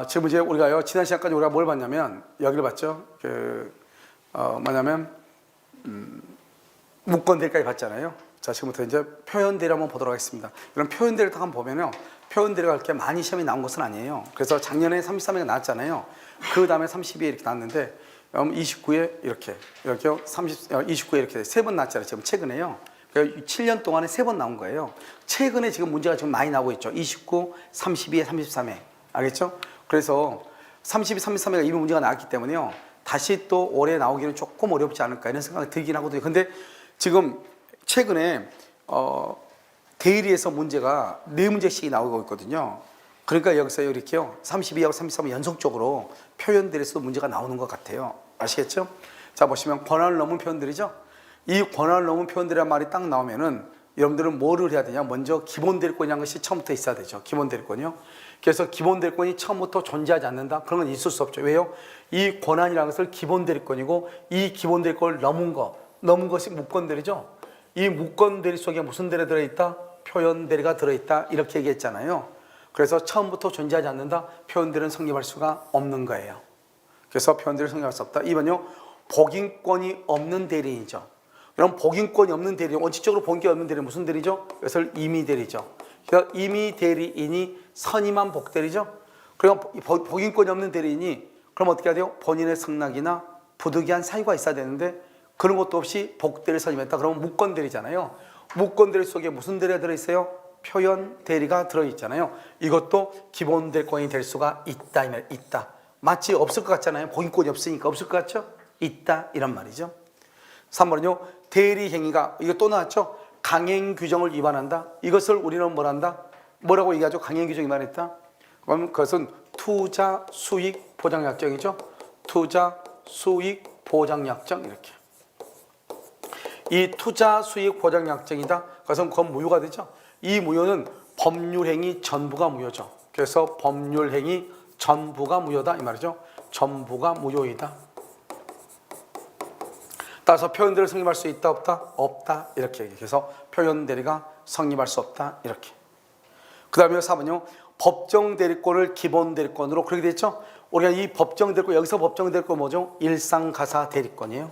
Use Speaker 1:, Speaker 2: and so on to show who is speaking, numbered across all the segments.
Speaker 1: 지금 이제 우리가요, 지난 시간까지 우리가 뭘 봤냐면, 여기를 봤죠. 뭐냐면, 무건대리까지 봤잖아요. 자, 지금부터 이제 표현대리 한번 보도록 하겠습니다. 이런 표현대리를 딱 한번 보면요, 표현대리가 그렇게 많이 시험이 나온 것은 아니에요. 그래서 작년에 33회가 나왔잖아요. 그 다음에 32회 이렇게 나왔는데, 29회 이렇게요. 29회 이렇게 세 번 나왔잖아요. 지금 최근에요. 7년 동안에 3번 나온 거예요. 최근에 지금 문제가 좀 많이 나오고 있죠. 29, 32회, 33회. 알겠죠? 그래서 32, 33회가 이미 문제가 나왔기 때문에요, 다시 또 올해 나오기는 조금 어렵지 않을까 이런 생각이 들긴 하거든요. 근데 지금 최근에 대리에서 문제가 4문제씩 나오고 있거든요. 그러니까 여기서 이렇게요, 32하고 33은 연속적으로 표현들에서도 문제가 나오는 것 같아요. 아시겠죠? 자, 보시면 권한을 넘은 표현들이죠. 이 권한을 넘은 표현들이란 말이 딱 나오면은 여러분들은 뭐를 해야 되냐? 먼저 기본 대리권이라는 것이 처음부터 있어야 되죠. 기본 대리권이요. 그래서 기본 대리권이 처음부터 존재하지 않는다? 그런 건 있을 수 없죠. 왜요? 이 권한이라는 것을 기본 대리권이고, 이 기본 대리권을 넘은 것이 무권 대리죠. 이 무권 대리 속에 무슨 대리가 들어있다? 표현 대리가 들어있다. 이렇게 얘기했잖아요. 그래서 처음부터 존재하지 않는다? 표현 대리는 성립할 수가 없는 거예요. 그래서 표현 대리는 성립할 수 없다. 2번요. 복인권이 없는 대리인이죠. 그럼 복인권이 없는 대리, 원칙적으로 복인권이 없는 대리는 무슨 대리죠? 이것을 임의 대리죠. 그러니까 임의 대리인이 선임한 복대리죠. 그럼 복인권이 없는 대리인이 그럼 어떻게 해야 돼요? 본인의 승낙이나 부득이한 사유가 있어야 되는데 그런 것도 없이 복대리를 선임했다. 그러면 무권대리잖아요. 무권대리 속에 무슨 대리가 들어있어요? 표현 대리가 들어있잖아요. 이것도 기본 대리권이 될 수가 있다. 있다. 마치 없을 것 같잖아요. 복인권이 없으니까 없을 것 같죠? 있다. 이란 말이죠. 3번은요. 대리 행위가, 이거 또 나왔죠? 강행 규정을 위반한다. 이것을 우리는 뭐란다? 뭐라고 얘기하죠? 강행 규정 위반했다. 그럼 그것은 투자 수익 보장 약정이죠. 투자 수익 보장 약정 이렇게. 이 투자 수익 보장 약정이다. 그건 무효가 되죠. 이 무효는 법률 행위 전부가 무효죠. 그래서 법률 행위 전부가 무효다 이 말이죠. 전부가 무효이다. 따라서 표현대리를 성립할 수 있다 없다? 없다 이렇게 얘기해서 표현대리가 성립할 수 없다 이렇게. 그 다음에 4번요. 법정대리권을 기본대리권으로 그렇게 됐죠. 우리가 이 법정대리권, 여기서 법정대리권 뭐죠? 일상가사대리권이에요.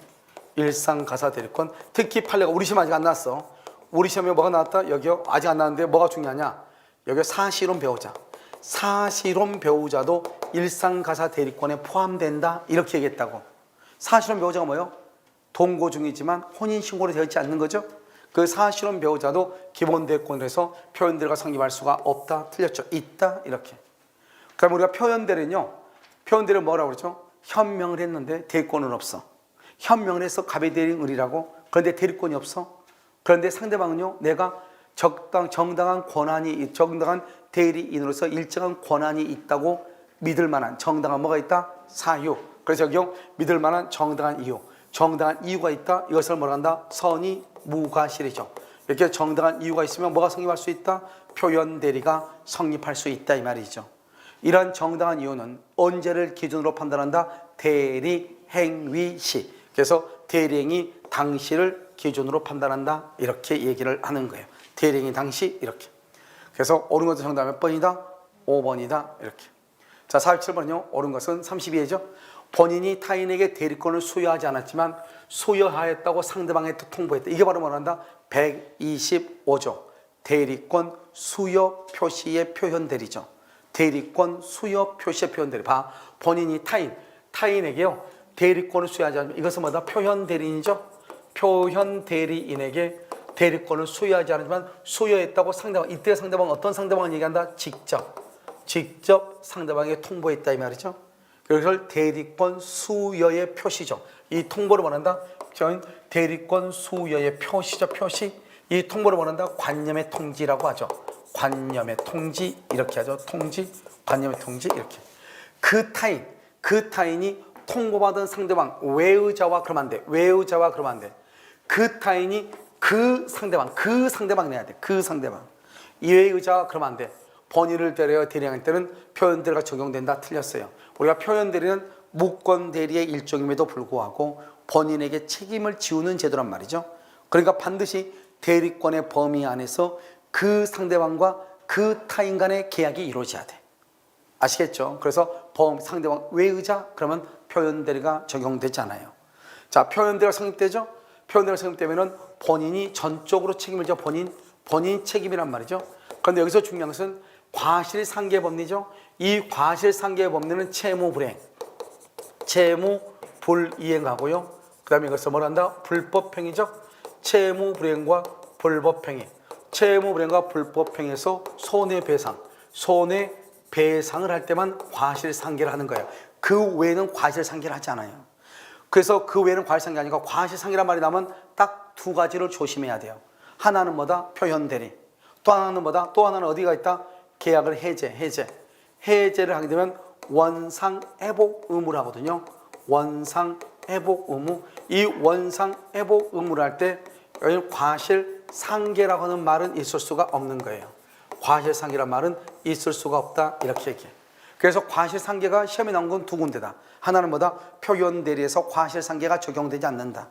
Speaker 1: 일상가사대리권. 특히 판례가 우리 시험 아직 안 나왔어. 우리 시험에 뭐가 나왔다? 여기요. 아직 안 나왔는데 뭐가 중요하냐? 여기 사실혼 배우자. 사실혼 배우자도 일상가사대리권에 포함된다 이렇게 얘기했다고. 사실혼 배우자가 뭐예요? 동거 중이지만 혼인신고로 되어 있지 않는 거죠. 그 사실혼 배우자도 기본대리권으로 해서 표현대리가 성립할 수가 없다. 틀렸죠. 있다. 이렇게. 그럼 우리가 표현대리는요. 표현대리는 뭐라고 그러죠? 현명을 했는데 대리권은 없어. 현명을 해서 가배대리인의리라고. 그런데 대리권이 없어. 그런데 상대방은요. 내가 정당한 권한이, 정당한 대리인으로서 일정한 권한이 있다고 믿을 만한 정당한 뭐가 있다? 사유. 그래서 여기요. 믿을 만한 정당한 이유. 정당한 이유가 있다. 이것을 뭐라 한다? 선의 무과실이죠. 이렇게 정당한 이유가 있으면 뭐가 성립할 수 있다? 표현 대리가 성립할 수 있다 이 말이죠. 이러한 정당한 이유는 언제를 기준으로 판단한다? 대리 행위 시. 그래서 대리행위 당시를 기준으로 판단한다. 이렇게 얘기를 하는 거예요. 대리행위 당시 이렇게. 그래서 옳은 것은 정답 몇 번이다? 5번이다. 이렇게. 자, 47번은요. 옳은 것은 32회죠. 본인이 타인에게 대리권을 수여하지 않았지만 수여하였다고 상대방한테 통보했다. 이게 바로 뭐란다? 125조. 대리권 수여 표시의 표현 대리죠. 대리권 수여 표시의 표현 대리. 봐. 본인이 타인에게요. 대리권을 수여하지 않으면 이것은 뭐다? 표현 대리인이죠. 표현 대리인에게 대리권을 수여하지 않았지만 수여했다고 상대방, 이때 상대방은 어떤 상대방을 얘기한다? 직접 상대방에게 통보했다 이 말이죠. 그것을 대리권 수여의 표시죠. 이 통보를 원한다. 대리권 수여의 표시죠. 표시. 이 통보를 원한다. 관념의 통지라고 하죠. 관념의 통지 이렇게 하죠. 통지, 관념의 통지 이렇게. 그 타인이 통보받은 상대방 외의자와 그러면 안 돼. 외의자와 그러면 안 돼. 그 타인이 그 상대방 내야 돼. 그 상대방. 이외의자와 그러면 안 돼. 본인을 대리하여 대리할 때는 표현대리가 적용된다. 틀렸어요. 우리가 표현대리는 무권대리의 일종임에도 불구하고 본인에게 책임을 지우는 제도란 말이죠. 그러니까 반드시 대리권의 범위 안에서 그 상대방과 그 타인 간의 계약이 이루어져야 돼. 아시겠죠? 그래서 상대방 외의자 그러면 표현 대리가 적용되지 않아요. 자, 표현 대리가 성립되죠? 표현 대리가 성립되면은 본인이 전적으로 책임을 져 본인 책임이란 말이죠. 그런데 여기서 중요한 것은 과실상계 법리죠. 이 과실상계 법리는 채무불이행, 채무불이행하고요. 그 다음에 이것을 뭐라 한다? 불법행위죠. 채무불이행과 불법행위. 채무불이행과 불법행위에서 손해배상, 손해배상을 할 때만 과실상계를 하는 거예요. 그 외에는 과실상계를 하지 않아요. 그래서 그 외에는 과실상계 아니고 과실상계란 말이 나오면 딱 두 가지를 조심해야 돼요. 하나는 뭐다? 표현대리. 또 하나는 뭐다? 또 하나는 어디가 있다? 계약을 해제를 하게 되면 원상회복 의무를 하거든요. 원상회복 의무. 이 원상회복 의무를 할 때 여기 과실상계라고 하는 말은 있을 수가 없는 거예요. 과실상계란 말은 있을 수가 없다 이렇게 얘기해. 그래서 과실상계가 시험에 나온 건 두 군데다. 하나는 뭐다? 표현대리에서 과실상계가 적용되지 않는다.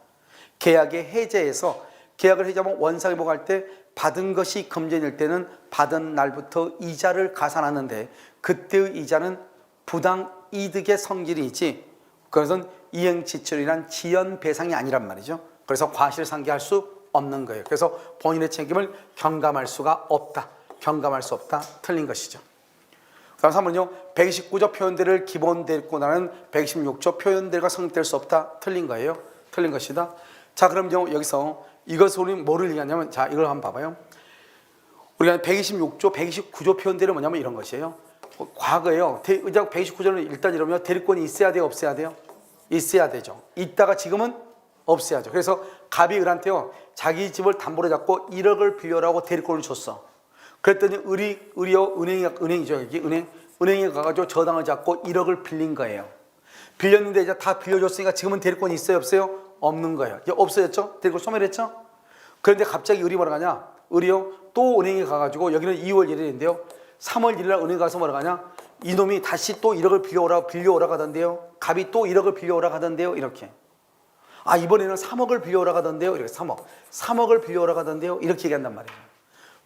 Speaker 1: 계약의 해제에서 계약을 해제하면 원상회복할 때 받은 것이 금전일 때는 받은 날부터 이자를 가산하는데 그때의 이자는 부당 이득의 성질이지 그것은 이행지출이란 지연배상이 아니란 말이죠. 그래서 과실상계할 수 없는 거예요. 그래서 본인의 책임을 경감할 수가 없다. 경감할 수 없다. 틀린 것이죠. 다음 3번은요. 129조 표현대리를 기본대리권하는 126조 표현대리가 성립될 수 없다. 틀린 거예요. 틀린 것이다. 자, 그럼 여기서 이것을 우리 뭐를 얘기하냐면, 자, 이걸 한번 봐봐요. 우리가 126조, 129조 표현대리는 뭐냐면 이런 것이에요. 과거에요. 129조는 일단 이러면 대리권이 있어야 돼요, 없어야 돼요? 있어야 되죠. 있다가 지금은 없어야죠. 그래서 갑이 을한테요, 자기 집을 담보로 잡고 1억을 빌려라고 대리권을 줬어. 그랬더니 은행이죠, 여기 은행에 가가지고 저당을 잡고 1억을 빌린 거예요. 빌렸는데 이제 다 빌려줬으니까 지금은 대리권이 있어요, 없어요? 없는 거예요. 이제 없어졌죠? 대리권 소멸했죠? 그런데 갑자기 을이 뭐라 하냐? 을이요, 또 은행에 가가지고 여기는 2월 1일인데요. 3월 1일날 은행 가서 뭐라 하냐? 이놈이 다시 또 1억을 빌려오라 가던데요. 갑이 또 1억을 빌려오라 가던데요. 이렇게. 아, 이번에는 3억을 빌려오라 가던데요. 이렇게 3억을 빌려오라 가던데요. 이렇게 얘기한단 말이에요.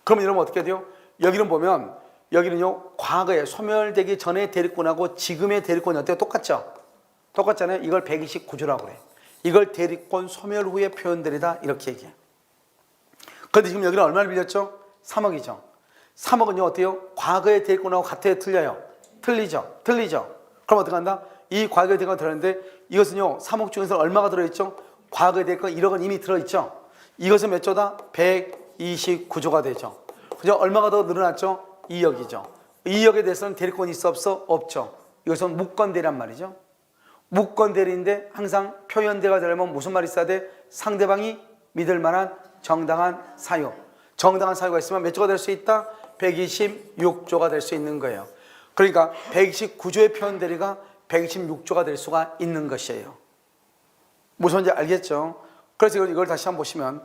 Speaker 1: 그럼 이러면 어떻게 돼요? 여기는 보면 여기는요, 과거에 소멸되기 전에 대리권하고 지금의 대리권이 어때요? 똑같죠? 똑같잖아요. 이걸 129조라고 그래. 이걸 대리권 소멸 후에 표현대리다 이렇게 얘기해. 그런데 지금 여기는 얼마를 빌렸죠? 3억이죠. 3억은요 어때요? 과거의 대리권하고 같아요? 틀려요? 틀리죠. 그럼 어떻게 한다? 이 과거의 대리권이 들어있는데 이것은요 3억 중에서 얼마가 들어있죠? 과거의 대리권 1억은 이미 들어있죠. 이것은 몇 조다? 129조가 되죠. 그죠? 얼마가 더 늘어났죠? 2억이죠. 2억에 대해서는 대리권이 있어 없어? 없죠. 이것은 무권대리란 말이죠. 무권대리인데 항상 표현대가 되려면 무슨 말이 있어야 돼? 상대방이 믿을 만한 정당한 사유. 정당한 사유가 있으면 몇 조가 될 수 있다? 126조가 될 수 있는 거예요. 그러니까 129조의 표현대리가 126조가 될 수가 있는 것이에요. 무슨 말인지 알겠죠? 그래서 이걸 다시 한번 보시면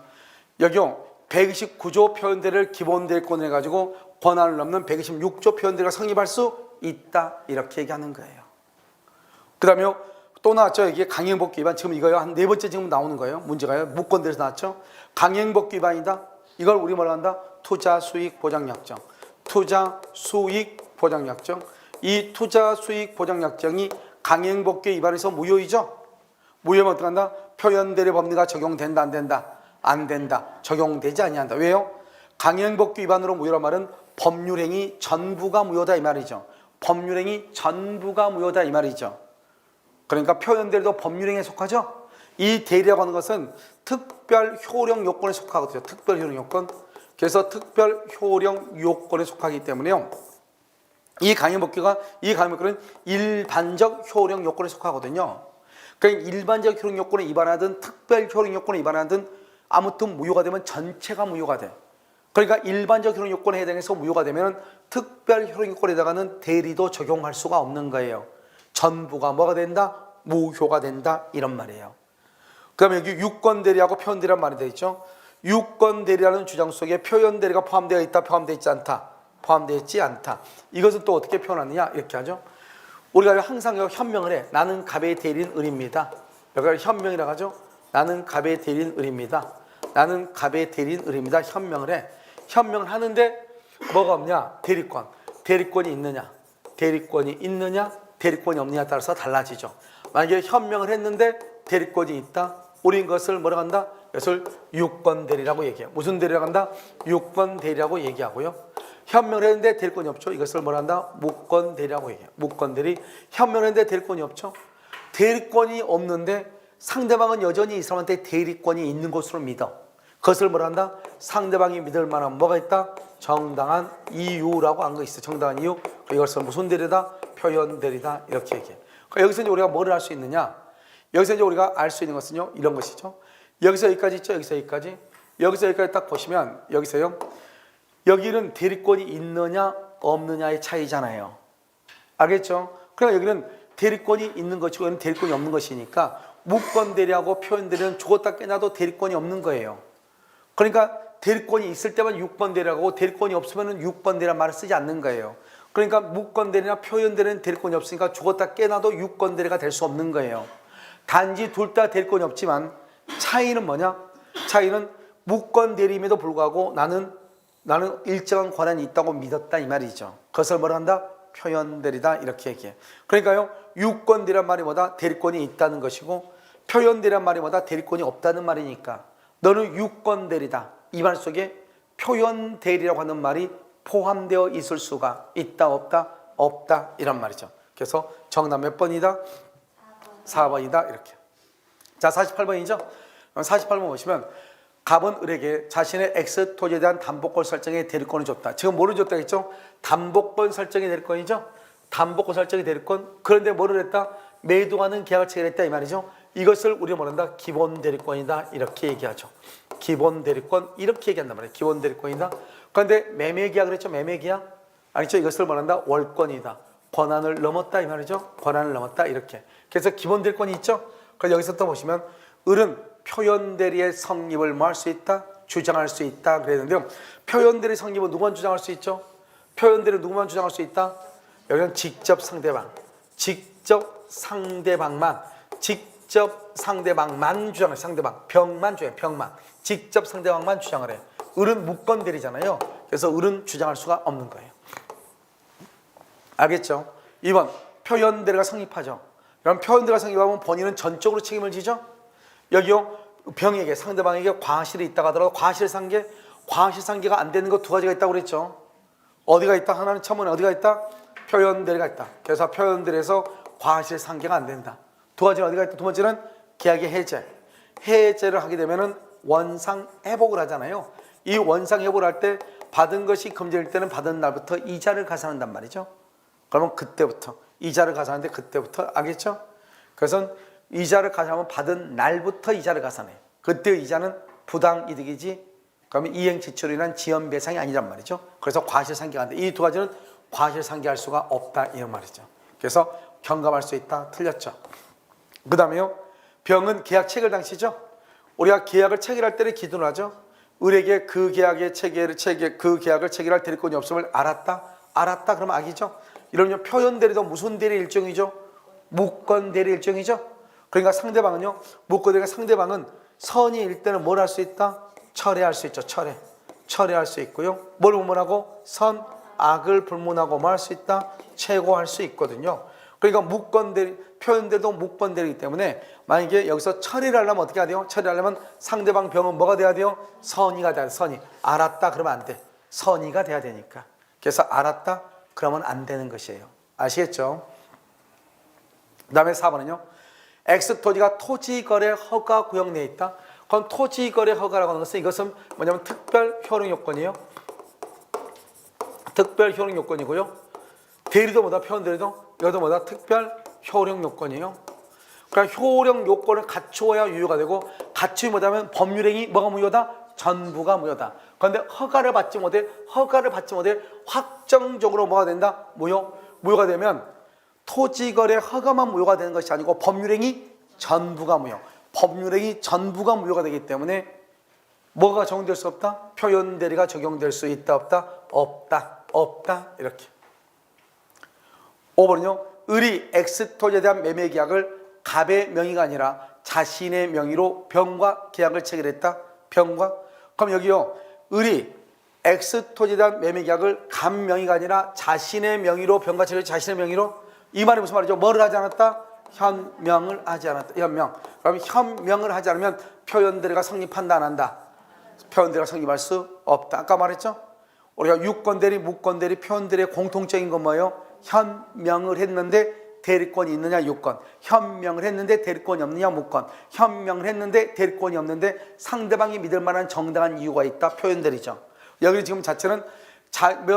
Speaker 1: 여기요 129조 표현대리를 기본대리권으로 해가지고 권한을 넘는 126조 표현대리가 성립할 수 있다 이렇게 얘기하는 거예요. 그 다음에 또 나왔죠. 이게 강행복귀 위반. 지금 이거요. 한 네 번째 지금 나오는 거예요. 문제가요. 무권대리에서 나왔죠. 강행복귀 위반이다. 이걸 우리 뭐라 한다? 투자수익보장약정. 투자수익보장약정. 이 투자수익보장약정이 강행복귀 위반에서 무효이죠. 무효면 어떻게 한다? 표현대리 법리가 적용된다, 안 된다? 안 된다. 적용되지 아니한다. 왜요? 강행복귀 위반으로 무효란 말은 법률행위 전부가 무효다 이 말이죠. 법률행위 전부가 무효다 이 말이죠. 그러니까 표현대리도 법률행위에 속하죠. 이 대리라고 하는 것은 특별 효력 요건에 속하거든요. 특별 효력 요건. 그래서 특별 효력 요건에 속하기 때문에요. 이 강행복귀는 일반적 효력 요건에 속하거든요. 그러니까 일반적 효력 요건에 위반하든 특별 효력 요건에 위반하든 아무튼 무효가 되면 전체가 무효가 돼. 그러니까 일반적 효력 요건에 해당해서 무효가 되면 특별 효력 요건에다가는 대리도 적용할 수가 없는 거예요. 전부가 뭐가 된다? 무효가 된다 이런 말이에요. 그 다음에 여기 유권대리하고 표현대리란 말이 되어 있죠. 유권대리라는 주장 속에 표현대리가 포함되어 있다, 포함되어 있지 않다, 포함되어 있지 않다. 이것은 또 어떻게 표현하느냐 이렇게 하죠. 우리가 항상 현명을 해. 나는 갑의 대리인 을입니다. 여기가 현명이라고 하죠. 나는 갑의 대리인 을입니다. 나는 갑의 대리인 을입니다. 현명을 해. 현명을 하는데 뭐가 없냐? 대리권. 대리권이 있느냐? 대리권이 있느냐 대리권이 없느냐에 따라서 달라지죠. 만약에 현명을 했는데 대리권이 있다. 우린 그것을 뭐라고 한다? 이것을 유권대리라고 얘기해요. 무슨 대리라고 한다? 유권대리라고 얘기하고요. 현명을 했는데 대리권이 없죠. 이것을 뭐라 한다? 무권대리라고 얘기해요. 무권대리. 현명을 했는데 대리권이 없죠. 대리권이 없는데 상대방은 여전히 이 사람한테 대리권이 있는 것으로 믿어. 그것을 뭐라 한다? 상대방이 믿을 만한 뭐가 있다? 정당한 이유라고 한 거 있어. 정당한 이유. 이것을 무슨 대리다? 표현대리다. 이렇게 얘기해. 그러니까 여기서 이제 우리가 뭐를 할 수 있느냐? 여기서 이제 우리가 알 수 있는 것은요, 이런 것이죠. 여기서 여기까지 있죠. 여기서 여기까지. 여기서 여기까지 딱 보시면 여기서요. 여기는 대리권이 있느냐 없느냐의 차이잖아요. 알겠죠? 그러니까 여기는 대리권이 있는 것이고 여기는 대리권이 없는 것이니까 무권대리하고 표현대리는 죽었다 깨나도 대리권이 없는 거예요. 그러니까 대리권이 있을 때만 유권대리라고 대리권이 없으면 유권대리란 말을 쓰지 않는 거예요. 그러니까 무권대리나 표현대리는 대리권이 없으니까 죽었다 깨나도 유권대리가 될 수 없는 거예요. 단지 둘 다 대리권이 없지만 차이는 뭐냐? 차이는 무권대리임에도 불구하고 나는 일정한 권한이 있다고 믿었다 이 말이죠. 그것을 뭐라 한다? 표현대리다 이렇게 얘기해. 그러니까요, 유권대리란 말이 뭐다? 대리권이 있다는 것이고 표현대리란 말이 뭐다? 대리권이 없다는 말이니까 너는 유권대리다. 이 말 속에 표현대리라고 하는 말이 포함되어 있을 수가 있다 없다? 없다 이란 말이죠. 그래서 정답 몇 번이다? 4번이다 이렇게. 자, 48번이죠. 48번 보시면 갑은 을에게 자신의 X 토지에 대한 담보권 설정의 대리권을 줬다. 지금 뭐를 줬다 했죠? 담보권 설정의 대리권이죠. 담보권 설정의 대리권. 그런데 뭐를 했다? 매도하는 계약을 체결했다 이 말이죠. 이것을 우리가 뭐란다? 기본 대리권이다 이렇게 얘기하죠. 기본 대리권 이렇게 얘기한단 말이에요. 기본 대리권이다. 그런데 매매 계약을 했죠. 매매 계약. 아니죠. 이것을 뭐란다? 월권이다. 권한을 넘었다 이 말이죠. 권한을 넘었다 이렇게. 그래서 기본 대리권이 있죠. 그래서 여기서 또 보시면 을은 표현대리의 성립을 뭐 할 수 있다? 주장할 수 있다 그랬는데요. 표현대리 성립은 누구만 주장할 수 있죠? 표현대리 누구만 주장할 수 있다? 여기는 직접 상대방만 주장해. 상대방 병만 주장해. 병만 직접 상대방만 주장을 해. 을은 무권대리잖아요. 그래서 을은 주장할 수가 없는 거예요. 알겠죠? 2번 표현대리가 성립하죠. 그럼 표현대리가 성립하면 본인은 전적으로 책임을 지죠. 여기요, 병에게 상대방에게 과실이 있다고 하더라도 과실상계가 안 되는 거 두 가지가 있다고 그랬죠. 어디가 있다? 하나는 첨언에 어디가 있다? 표현대리가 있다. 그래서 표현대리에서 과실상계가 안 된다. 두 가지는 어디가 있다? 두 번째는 계약의 해제. 해제를 하게 되면은 원상회복을 하잖아요. 이 원상회복을 할 때 받은 것이 금지될 때는 받은 날부터 이자를 가산한단 말이죠. 그러면 그때부터 이자를 가산하는데 그때부터 알겠죠? 그래서 이자를 가산하면 받은 날부터 이자를 가산해. 그때 이자는 부당이득이지 그러면 이행지출로 인한 지연배상이 아니란 말이죠. 그래서 과실상계가 안 돼. 이 두 가지는 과실상계할 수가 없다 이런 말이죠. 그래서 경감할 수 있다. 틀렸죠. 그 다음에요. 병은 계약 체결 당시죠. 우리가 계약을 체결할 때를 기준으로 하죠. 을에게 그 계약을 체결할 대리권이 없음을 알았다. 그러면 악이죠. 이러면 표현대리도 무슨 대리 일종이죠? 무권대리 일종이죠. 그러니까 상대방은요, 무권대리가 상대방은 선의일 때는 뭘 할 수 있다? 철회할 수 있죠. 철회할 수 있고요. 뭘 불문하고? 선, 악을 불문하고 뭐 할 수 있다? 최고할 수 있거든요. 그러니까 무권대리, 표현대리도 무권대리이기 때문에 만약에 여기서 처리를 하려면 어떻게 해야 돼요? 처리하려면 상대방 병은 뭐가 돼야 돼요? 선의가 돼야 돼. 선의. 알았다 그러면 안 돼. 선의가 돼야 되니까. 그래서 알았다 그러면 안 되는 것이에요. 아시겠죠? 그 다음에 4번은요. X토지가 토지거래 허가 구역 내에 있다. 그럼 토지거래 허가라고 하는 것은 이것은 뭐냐면 특별 효력 요건이에요. 특별 효력 요건이고요. 대리도 뭐다? 표현대리도 이것도 뭐다? 특별 효력 요건이에요. 그러니까 효력 요건을 갖추어야 유효가 되고 갖추지 못하면 법률행위 뭐가 무효다? 전부가 무효다. 그런데 허가를 받지 못해 확정적으로 뭐가 된다? 무효가 되면 토지거래 허가만 무효가 되는 것이 아니고 법률행위 전부가 무효. 법률행위 전부가 무효가 되기 때문에 뭐가 적용될 수 없다? 표현대리가 적용될 수 있다 없다? 없다 이렇게. 5번은요. 을이 X토지에 대한 매매 계약을 갑의 명의가 아니라 자신의 명의로 병과 계약을 체결했다. 병과. 그럼 여기요. 을이 X 토지에 대한 매매 계약을 간 명의가 아니라 자신의 명의로 병가처리 자신의 명의로 이 말이 무슨 말이죠? 뭐를 하지 않았다? 현명을 하지 않았다. 현명. 그럼 현명을 하지 않으면 표현대리가 성립한다 안 한다? 표현대리가 성립할 수 없다. 아까 말했죠? 우리가 유권대리, 무권대리, 표현대리의 공통적인 건 뭐예요? 현명을 했는데 대리권이 있느냐 유권, 현명을 했는데 대리권이 없느냐 무권, 현명을 했는데 대리권이 없는데 상대방이 믿을 만한 정당한 이유가 있다. 표현대리죠. 여기 지금 자체는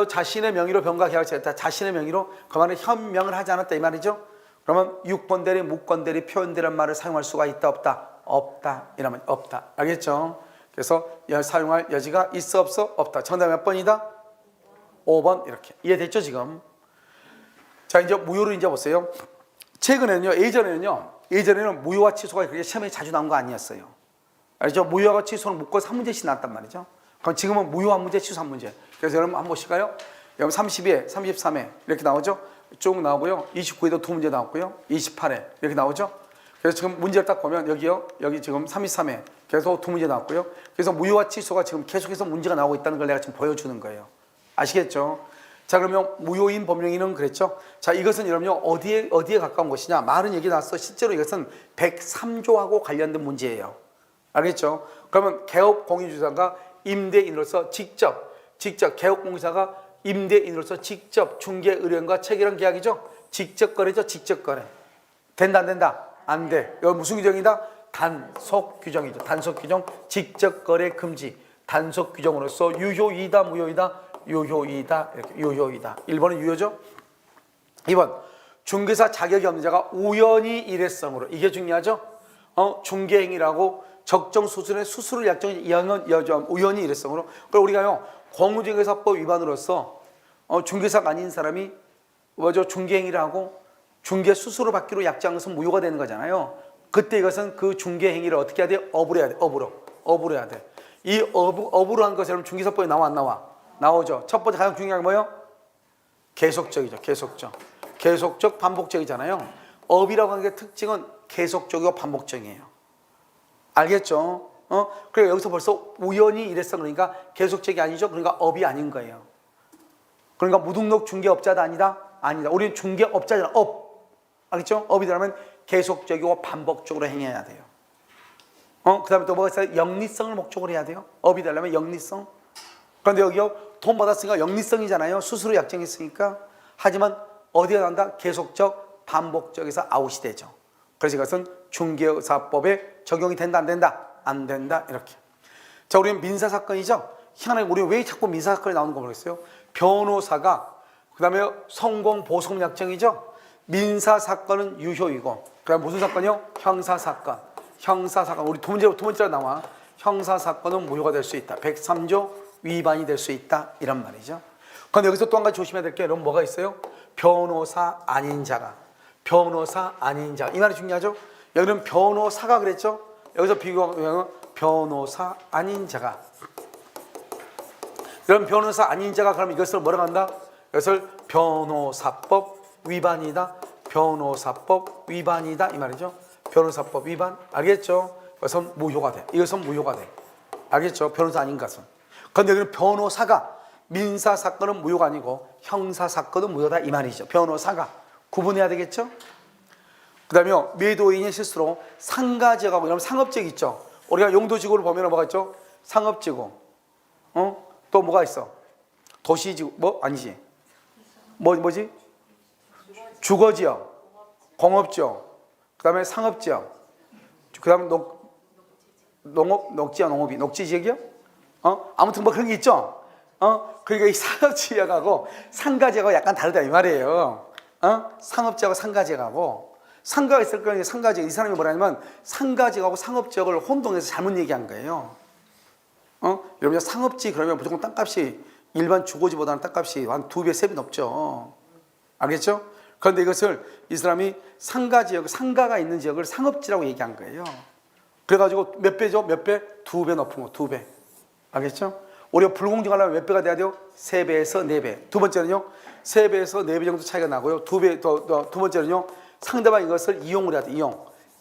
Speaker 1: 자신의 명의로 병가 계약을 했다. 자신의 명의로 그 말은 현명을 하지 않았다 이 말이죠. 그러면 유권대리, 무권대리, 표현대리라는 말을 사용할 수가 있다 없다? 없다. 이러면 없다. 알겠죠? 그래서 사용할 여지가 있어 없어? 없다. 정답 몇 번이다? 5번. 이렇게 이해됐죠 지금? 자 이제 무효를 이제 보세요. 최근에는요, 예전에는 무효와 취소가 그렇게 시험에 자주 나온 거 아니었어요. 알죠? 무효와 취소는 묶어서 한 문제씩 나왔단 말이죠. 그럼 지금은 무효 한 문제, 취소 한 문제. 그래서 여러분 한번 보실까요? 여러분 32회, 33회 이렇게 나오죠? 쭉 나오고요. 29회도 두 문제 나왔고요. 28회 이렇게 나오죠? 그래서 지금 문제를 딱 보면 여기요, 여기 지금 33회 계속 두 문제 나왔고요. 그래서 무효와 취소가 지금 계속해서 문제가 나오고 있다는 걸 내가 지금 보여주는 거예요. 아시겠죠? 자 그러면 무효인 법령인은 그랬죠. 자 이것은 여러분요 어디에 가까운 것이냐, 많은 얘기 나왔어. 실제로 이것은 103조하고 관련된 문제예요. 알겠죠? 그러면 개업공인주사가 임대인으로서 직접 개업공사가 임대인으로서 직접 중개의뢰인과 체결한 계약이죠. 직접 거래죠. 직접 거래. 된다 안 된다? 안 돼. 여기 무슨 규정이다? 단속 규정이죠. 단속 규정. 직접 거래 금지. 단속 규정으로서 유효이다 무효이다? 유효이다. 이렇게 유효이다. 1번은 유효죠. 2번 중개사 자격이 없는 자가 우연히 일회성으로, 이게 중요하죠. 중개행위라고 적정 수준의 수수료 약정이 우연히 일회성으로. 그리고 우리가요 공무중개사법 위반으로서 중개사가 아닌 사람이 먼저 중개행위를 하고 중개 수수료 받기로 약정한 것은 무효가 되는 거잖아요. 그때 이것은 그 중개행위를 어떻게 해야 돼? 업으로 해야 돼. 업으로 해야 돼. 이 업으로 한 것은 중개사법에 나와 안 나와? 나오죠. 첫 번째 가장 중요한 게 뭐예요? 계속적이죠. 계속적 반복적이잖아요. 업이라고 하는 게 특징은 계속적이고 반복적이에요. 알겠죠? 그래 여기서 벌써 우연히 일회성, 그러니까 계속적이 아니죠. 그러니까 업이 아닌 거예요. 그러니까 무등록 중개업자도 아니다. 우리는 중개업자잖아. 업. 알겠죠? 업이 되려면 계속적이고 반복적으로 행해야 돼요. 그 다음에 또 뭐가 있어요? 영리성을 목적으로 해야 돼요. 업이 되려면 영리성. 그런데 여기요 돈 받았으니까 영리성이잖아요. 수수료 약정했으니까. 하지만 어디에 난다? 계속적 반복적에서 아웃이 되죠. 그래서 이것은 중개사법에 적용이 된다 안 된다? 안 된다. 이렇게. 자 우리는 민사사건이죠. 희한하게 우리는 왜 자꾸 민사사건이 나오는 거 모르겠어요. 변호사가 그 다음에 성공보상 약정이죠. 민사사건은 유효이고 그 다음에 무슨 사건이요? 형사사건. 우리 두 번째로 나와. 형사사건은 무효가 될 수 있다. 103조 위반이 될 수 있다. 이런 말이죠. 그런데 여기서 또 한 가지 조심해야 될 게 여러분 뭐가 있어요? 변호사 아닌 자가. 이 말이 중요하죠. 여기는 변호사가 그랬죠. 여기서 비교하면 변호사 아닌 자가. 그럼 변호사 아닌 자가 그럼 이것을 뭐라고 한다? 이것을 변호사법 위반이다. 변호사법 위반이다. 이 말이죠. 변호사법 위반. 알겠죠? 이것은 무효가 돼. 알겠죠? 변호사 아닌 것은. 그런데 여기는 변호사가, 민사사건은 무효가 아니고 형사사건은 무효다. 이 말이죠. 변호사가. 구분해야 되겠죠? 그 다음에 매도인의 실수로 상가지역하고 이런 상업지역 있죠. 우리가 용도지구를 보면 뭐가 있죠? 상업지구. 또 뭐가 있어? 도시지구. 아니지. 뭐지? 주거지역, 공업지역, 그 다음에 상업지역, 그 다음에 녹지지역이요? 아무튼 뭐 그런 게 있죠? 그러니까 이 상업지역하고 상가지역하고 약간 다르다 이 말이에요. 상업지역하고 상가지역하고. 상가가 있을 거예요. 상가지역. 이 사람이 뭐라냐면 상가지역하고 상업지역을 혼동해서 잘못 얘기한 거예요. 여러분 상업지 그러면 무조건 땅값이 일반 주거지보다는 땅값이 한 2배, 3배 높죠. 알겠죠? 그런데 이것을 이 사람이 상가지역, 상가가 있는 지역을 상업지라고 얘기한 거예요. 그래가지고 몇 배죠? 몇 배? 2배 높은 거, 2배. 알겠죠? 우리가 불공정하려면 몇 배가 돼야 돼요? 3배에서 4배. 두 번째는요, 3배에서 4배 정도 차이가 나고요. 두 번째는요, 상대방이 이것을 이용을 해야 돼.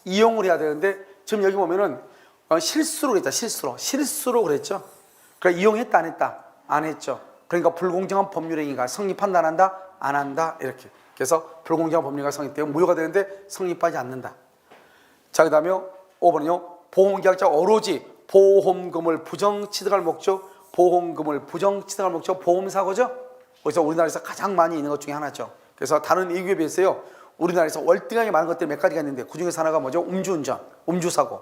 Speaker 1: 이용을 해야 되는데 지금 여기 보면은 실수로 그랬다. 실수로 그랬죠. 그러니까 이용했다 안 했다? 안 했죠. 그러니까 불공정한 법률행위가 성립한다 안 한다? 안 한다 이렇게. 그래서 불공정한 법률행위가 성립되면 무효가 되는데 성립하지 않는다. 자, 그 다음에 5번은요. 보험계약자 오로지 보험금을 부정취득할 목적, 보험금을 부정취득할 목적 보험사고죠. 그래서 우리나라에서 가장 많이 있는 것 중에 하나죠. 그래서 다른 외국에 비해서요. 우리나라에서 월등하게 많은 것들이 몇 가지가 있는데 그중에서 하나가 뭐죠? 음주운전, 음주사고.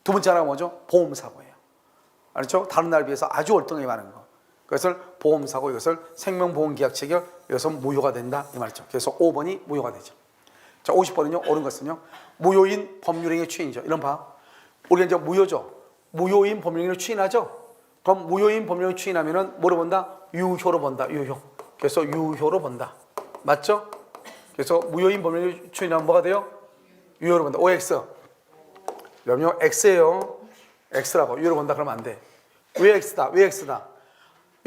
Speaker 1: 두 번째 하나가 뭐죠? 보험사고예요. 알죠? 다른 나라에 비해서 아주 월등하게 많은 거. 그것을 보험사고, 이것을 생명보험계약 체결, 이것은 무효가 된다 이 말이죠. 그래서 5번이 무효가 되죠. 자, 50번은요. 옳은 것은요. 무효인 법률행위 추인이죠. 이런 봐. 우리가 이제 무효죠. 무효인 법률행위를 추인하죠. 그럼 무효인 법률행위 추인하면은 뭐로 본다? 유효로 본다. 유효. 그래서 유효로 본다. 맞죠? 그래서 무효인 법률행위 추인하면 뭐가 돼요? 유효로 본다. OX. 그럼요. X예요. X라고. 유효로 본다 그러면 안 돼. 왜 X다? 왜 X다?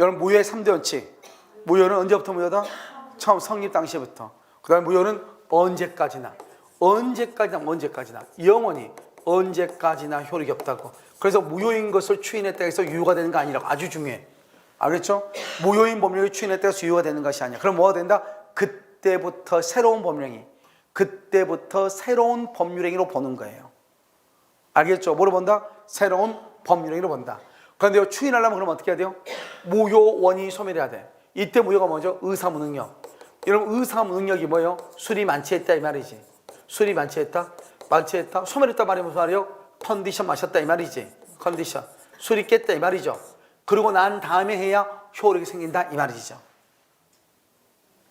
Speaker 1: 여러분 무효의 3대 원칙. 무효는 언제부터 무효다? 처음 성립 당시부터. 그 다음에 무효는 언제까지나. 언제까지나. 영원히. 언제까지나 효력이 없다고. 그래서 무효인 것을 추인했다 해서 유효가 되는 거 아니라고. 아주 중요해. 알겠죠? 무효인 법령이 추인했다 해서 유효가 되는 것이 아니야. 그럼 뭐가 된다? 그때부터 새로운 법령이. 그때부터 새로운 법률행위로 보는 거예요. 알겠죠? 뭐로 본다? 새로운 법률행위로 본다. 그런데 추인하려면 그럼 어떻게 해야 돼요? 무효 원인이 소멸해야 돼. 이때 무효가 뭐죠? 의사무능력. 여러분 의사무능력이 뭐예요? 술이 만취했다 이 말이지. 술이 만취했다? 소멸했다 말이 무슨 말이에요? 컨디션 마셨다 이 말이지. 컨디션. 술이 깼다 이 말이죠. 그러고 난 다음에 해야 효력이 생긴다 이 말이죠.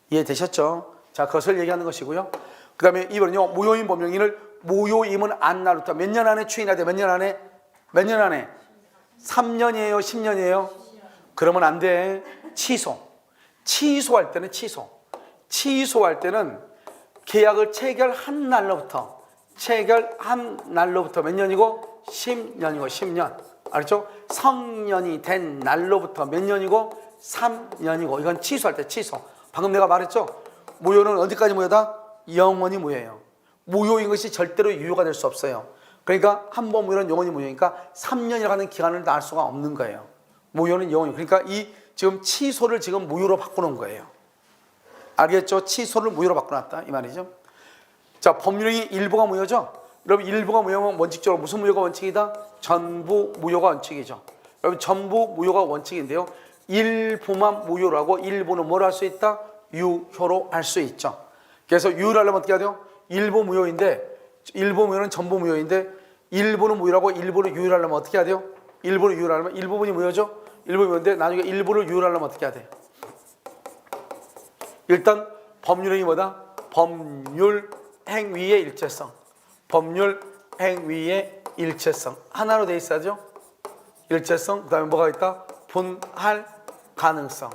Speaker 1: 이해되셨죠? 자, 그것을 얘기하는 것이고요. 그 다음에 2번은요. 무효인 법령인을 무효임은 안 나루다. 몇 년 안에 추인해야 돼? 몇 년 안에? 3년이에요? 10년이에요? 그러면 안 돼. 취소할 때는 취소할 때는 계약을 체결한 날로부터 몇 년이고? 10년. 알죠? 성년이 된 날로부터 몇 년이고? 3년이고. 이건 취소할 때 취소. 방금 내가 말했죠? 무효는 어디까지 무효다? 영원히 무효예요. 무효인 것이 절대로 유효가 될 수 없어요. 그러니까 한 번 무효는 영원히 무효니까 3년이라는 기간을 날 수가 없는 거예요. 무효는 영원히. 그러니까 이 지금 취소를 지금 무효로 바꾸는 거예요. 알겠죠? 취소를 무효로 바꿔놨다 이 말이죠. 자, 법률행위 일부가 무효죠. 여러분 일부가 무효면 원칙적으로 무슨 무효가 원칙이다? 전부 무효가 원칙이죠. 여러분 전부 무효가 원칙인데요. 일부만 무효로 하고 일부는 뭘 할 수 있다? 유효로 할 수 있죠. 그래서 유효를 하려면 어떻게 해야 돼요? 일부 무효인데 일부 무효는 전부 무효인데 일부는 무효라고 일부를 유효를 하려면 어떻게 해야 돼요? 일부를 유효를 하려면 일부분이 무효죠? 일부 무효인데 나중에 일부를 유효를 하려면 어떻게 해야 돼? 일단 법률행위 뭐다? 법률 행위의 일체성. 법률 행위의 일체성. 하나로 돼 있어야죠. 일체성. 그 다음에 뭐가 있다? 분할 가능성.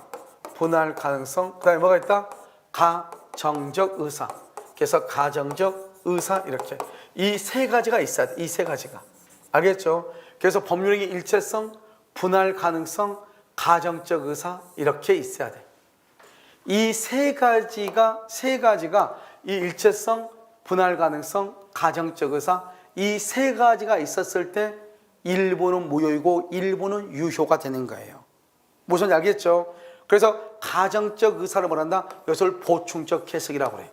Speaker 1: 그 다음에 뭐가 있다? 가정적 의사. 그래서 가정적 의사 이렇게. 이 세 가지가 있어야 돼. 이 세 가지가. 알겠죠? 그래서 법률행위 일체성, 분할 가능성, 가정적 의사 이렇게 있어야 돼. 이 세 가지가 이 일체성, 분할 가능성, 가정적 의사 이 세 가지가 있었을 때 일부는 무효이고 일부는 유효가 되는 거예요. 무슨 알겠죠? 그래서 가정적 의사를 뭐란다? 이것을 보충적 해석이라고 그래.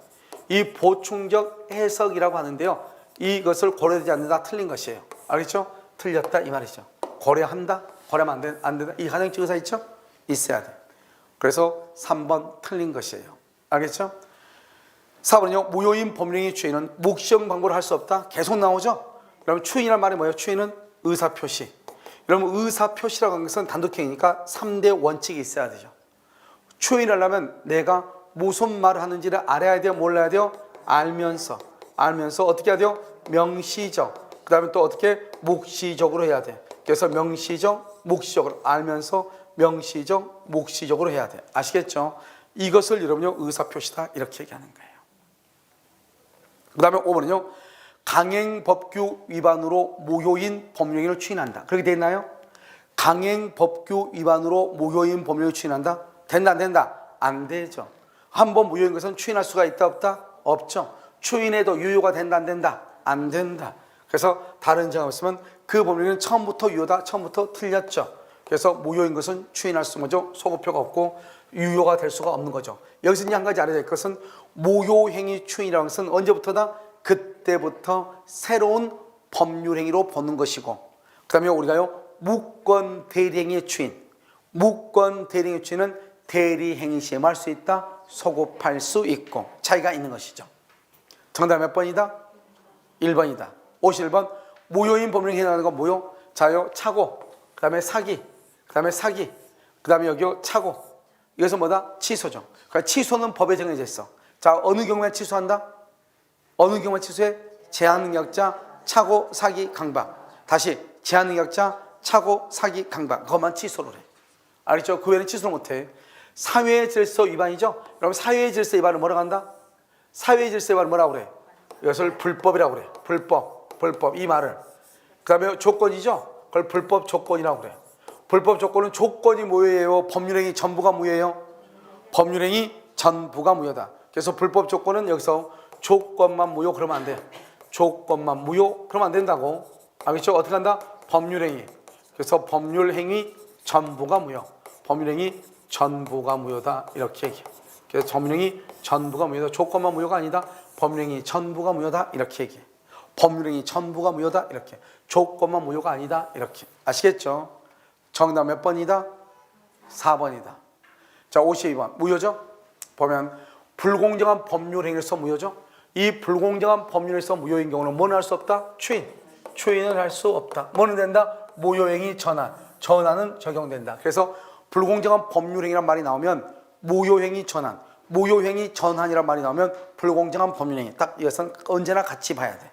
Speaker 1: 이 보충적 해석이라고 하는데요. 이것을 고려되지 않는다 틀린 것이에요. 알겠죠? 틀렸다 이 말이죠. 고려한다? 고려하면 안 된다. 이 가정적 의사 있죠? 있어야 돼. 그래서 3번 틀린 것이에요. 알겠죠? 4번은요. 무효인 법령의 추인은 묵시형 광고를 할 수 없다. 계속 나오죠? 그러면 추인이란 말이 뭐예요? 추인은 의사표시. 여러분 의사표시라고 하는 것은 단독행위니까 3대 원칙이 있어야 되죠. 추인을 하려면 내가 무슨 말을 하는지를 알아야 돼요? 몰라야 돼요? 알면서 어떻게 해야 돼요? 명시적. 그 다음에 또 어떻게? 묵시적으로 해야 돼. 그래서 명시적, 묵시적으로 알면서 명시적, 묵시적으로 해야 돼. 아시겠죠? 이것을 여러분요 의사표시다 이렇게 얘기하는 거예요. 그 다음에 5번은요. 강행법규 위반으로 무효인 법령을 추인한다. 그렇게 돼 있나요? 강행법규 위반으로 무효인 법령을 추인한다? 된다 안 된다? 안 되죠. 한 번 무효인 것은 추인할 수가 있다 없다? 없죠. 추인해도 유효가 된다 안 된다? 안 된다. 그래서 다른 점이 없으면 그 법령은 처음부터 유효다? 처음부터 틀렸죠. 그래서 무효인 것은 추인할 수 없죠. 소급표가 없고 유효가 될 수가 없는 거죠. 여기서 이제 한 가지 알아야 될 것은 무효행위 추인이라는 것은 언제부터다? 그때부터 새로운 법률행위로 보는 것이고, 그 다음에 우리가요 무권 대리행위의 추인, 무권 대리행위의 추인은 대리행위 시에 할 수 있다, 소급할 수 있고 차이가 있는 것이죠. 정답 몇 번이다? 1번이다. 51번 무효인 법률행위 하는 건 무효. 자요 차고, 그 다음에 사기, 그 다음에 사기, 그 다음에 여기요 차고. 이것은 뭐다? 취소죠. 그러니까 취소는 법에 정해져 있어. 자, 어느 경우에 취소한다? 어느 경우에 취소해? 제한능력자, 차고, 사기, 강박. 다시 제한능력자, 차고, 사기, 강박. 그것만 취소를 해. 알겠죠? 그 외에는 취소를 못해. 사회의 질서 위반이죠. 그럼 사회의 질서 위반을 뭐라고 한다? 사회의 질서 위반을 뭐라고 그래? 이것을 불법이라고 그래. 불법 이 말을. 그 다음에 조건이죠. 그걸 불법 조건이라고 그래. 불법 조건은 조건이 무효예요, 법률행위 전부가 무효예요? 법률행위 전부가 무효다. 그래서 불법 조건은 여기서 조건만 무효 그러면 안 돼. 조건만 무효 그러면 안 된다고. 알겠죠? 어떻게 한다? 법률행위. 그래서 법률행위 전부가 무효. 법률행위 전부가 무효다. 이렇게 얘기해. 그래서 법률행위 전부가 무효다. 조건만 무효가 아니다. 법률행위 전부가 무효다. 이렇게 얘기해. 법률행위 전부가 무효다. 이렇게. 조건만 무효가 아니다. 이렇게. 아시겠죠? 정답 몇 번이다? 4번이다. 자, 52번 무효죠? 보면 불공정한 법률행위로서 무효죠? 이 불공정한 법률에서 무효인 경우는 뭐는 할 수 없다? 추인을 할 수 없다. 뭐는 된다? 무효행위 전환. 전환은 적용된다. 그래서 불공정한 법률행위란 말이 나오면 무효행위 전환, 무효행위 전환이란 말이 나오면 불공정한 법률행위. 딱 이것은 언제나 같이 봐야 돼.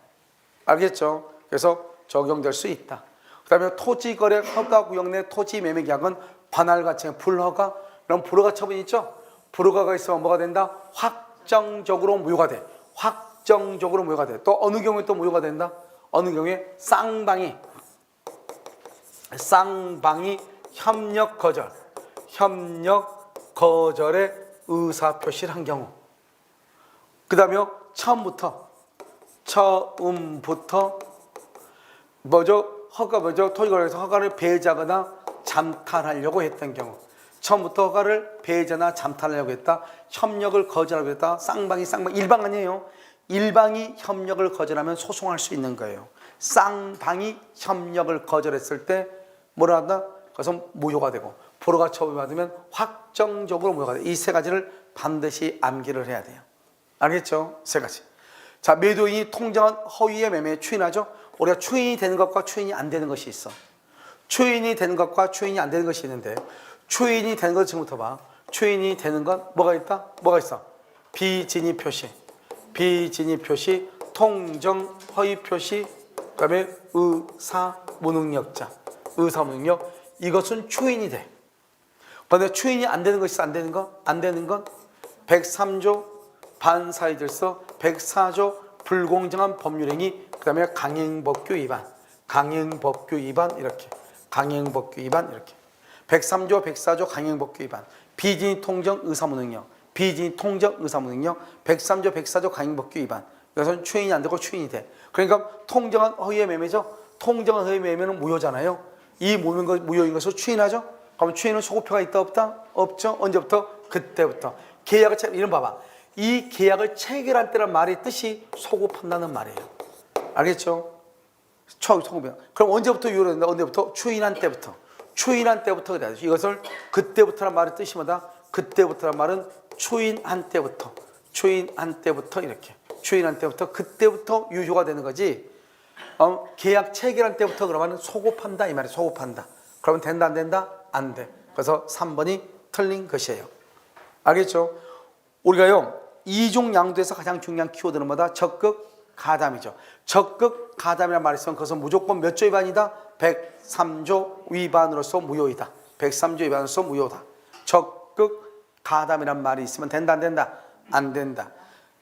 Speaker 1: 알겠죠? 그래서 적용될 수 있다. 그 다음에 토지거래 허가구역 내 토지매매계약은 관할가치 불허가. 그럼 불허가 처분이 있죠? 불허가가 있으면 뭐가 된다? 확정적으로 무효가 돼. 확정적으로 무효가 돼. 또 어느 경우에 또 무효가 된다? 어느 경우에 쌍방이 협력 거절의 의사표시를 한 경우. 그 다음에 처음부터 토지거래에서 허가를 배제하거나 잠탈하려고 했던 경우. 처음부터 허가를 배제나 잠탈하려고 했다. 협력을 거절하려고 했다. 쌍방이 일방 아니에요. 일방이 협력을 거절하면 소송할 수 있는 거예요. 쌍방이 협력을 거절했을 때 뭐라 한다? 그것은 무효가 되고, 불허가 처분받으면 확정적으로 무효가 돼. 이 세 가지를 반드시 암기를 해야 돼요. 알겠죠? 세 가지. 자, 매도인이 통정한 허위의 매매에 추인하죠. 우리가 추인이 되는 것과 추인이 안 되는 것이 있어. 추인이 되는 것과 추인이 안 되는 것이 있는데, 추인이 되는 것 지금부터 봐. 추인이 되는 건 뭐가 있다? 뭐가 있어? 비진입 표시, 통정 허위 표시, 그 다음에 의사무능력자, 의사무능력. 이것은 추인이 돼. 그런데 추인이 안 되는 것이 있어. 안 되는 건 103조 반사회 질서, 104조 불공정한 법률행위, 그 다음에 강행법규 위반 이렇게. 강행법규 위반 이렇게. 103조, 104조 강행법규 위반, 비진입 통정 의사무능력, 103조, 104조 강행법규 위반. 이것은 추인이 안 되고 추인이 돼. 그러니까 통정한 허위의 매매죠. 통정한 허위의 매매는 무효잖아요. 이 무효인 것을 추인하죠. 그럼 추인은 소급표가 있다 없다? 없죠. 언제부터? 그때부터. 계약을 이런 봐봐. 이 계약을 체결할 때란 말의 뜻이 소급한다는 말이에요. 알겠죠? 소급이야. 그럼 언제부터 유효로 된다? 언제부터? 추인한 때부터. 추인한 때부터 그래야 돼. 이것을 그때부터란 말의 뜻이 뭐다? 그때부터란 말은 추인한 때부터. 추인한 때부터 이렇게. 추인한 때부터 그때부터 유효가 되는 거지. 계약 체결한 때부터 그러면 소급한다 이 말이에요. 소급한다. 그러면 된다 안 된다? 안 돼. 그래서 3번이 틀린 것이에요. 알겠죠? 우리가요 이중 양도에서 가장 중요한 키워드는 뭐다? 적극 가담이죠. 적극 가담이라는 말이 있으면 그것은 무조건 몇 조 위반이다? 103조 위반으로서 무효이다. 103조 위반으로서 무효다. 적극 가담이라는 말이 있으면 된다 안 된다? 안 된다.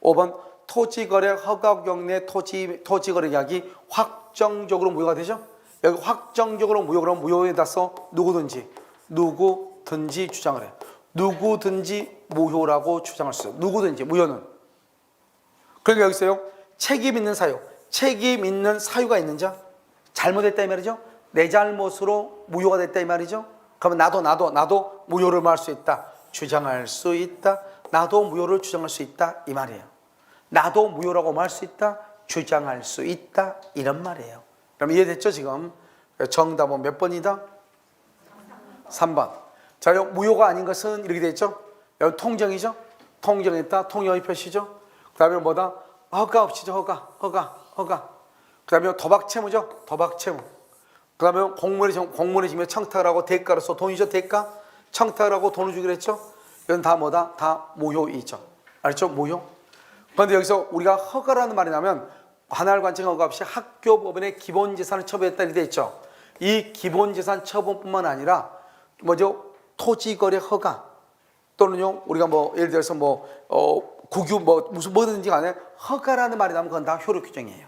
Speaker 1: 5번 토지거래 허가구역 내 토지거래 계약이 확정적으로 무효가 되죠? 여기 확정적으로 무효, 그럼 무효에다 써 누구든지 주장을 해. 누구든지 무효라고 주장할 수 있어요. 누구든지, 무효는. 그러니까 여기 있어요. 책임 있는 사유가 있는 자, 잘못했다 이 말이죠. 내 잘못으로 무효가 됐다 이 말이죠. 그러면 나도 무효를 말할 수 있다. 주장할 수 있다. 나도 무효를 주장할 수 있다. 이 말이에요. 나도 무효라고 말할 수 있다. 주장할 수 있다. 이런 말이에요. 그럼 이해됐죠 지금? 정답은 몇 번이다? 3번. 자, 무효가 아닌 것은 이렇게 됐죠? 여기 통정이죠? 통정했다. 통영의 표시죠? 그 다음에 뭐다? 허가 없이죠. 허가. 그 다음에 도박 채무죠? 도박 채무. 그 다음에 공무원이 지면 청탁을 하고 대가로서 돈이죠? 대가? 청탁을 하고 돈을 주기로 했죠? 이건 다 뭐다? 다 무효이죠. 알죠? 무효. 그런데 여기서 우리가 허가라는 말이 나면 관할 관청 허가 없이 학교법인의 기본재산을 처분했다 이렇게 돼 있죠. 이 기본재산 처분뿐만 아니라 뭐죠? 토지거래 허가 또는요 우리가 뭐 예를 들어서 국유 무슨 뭐든지 간에 허가라는 말이 나면 그건 다 효력 규정이에요.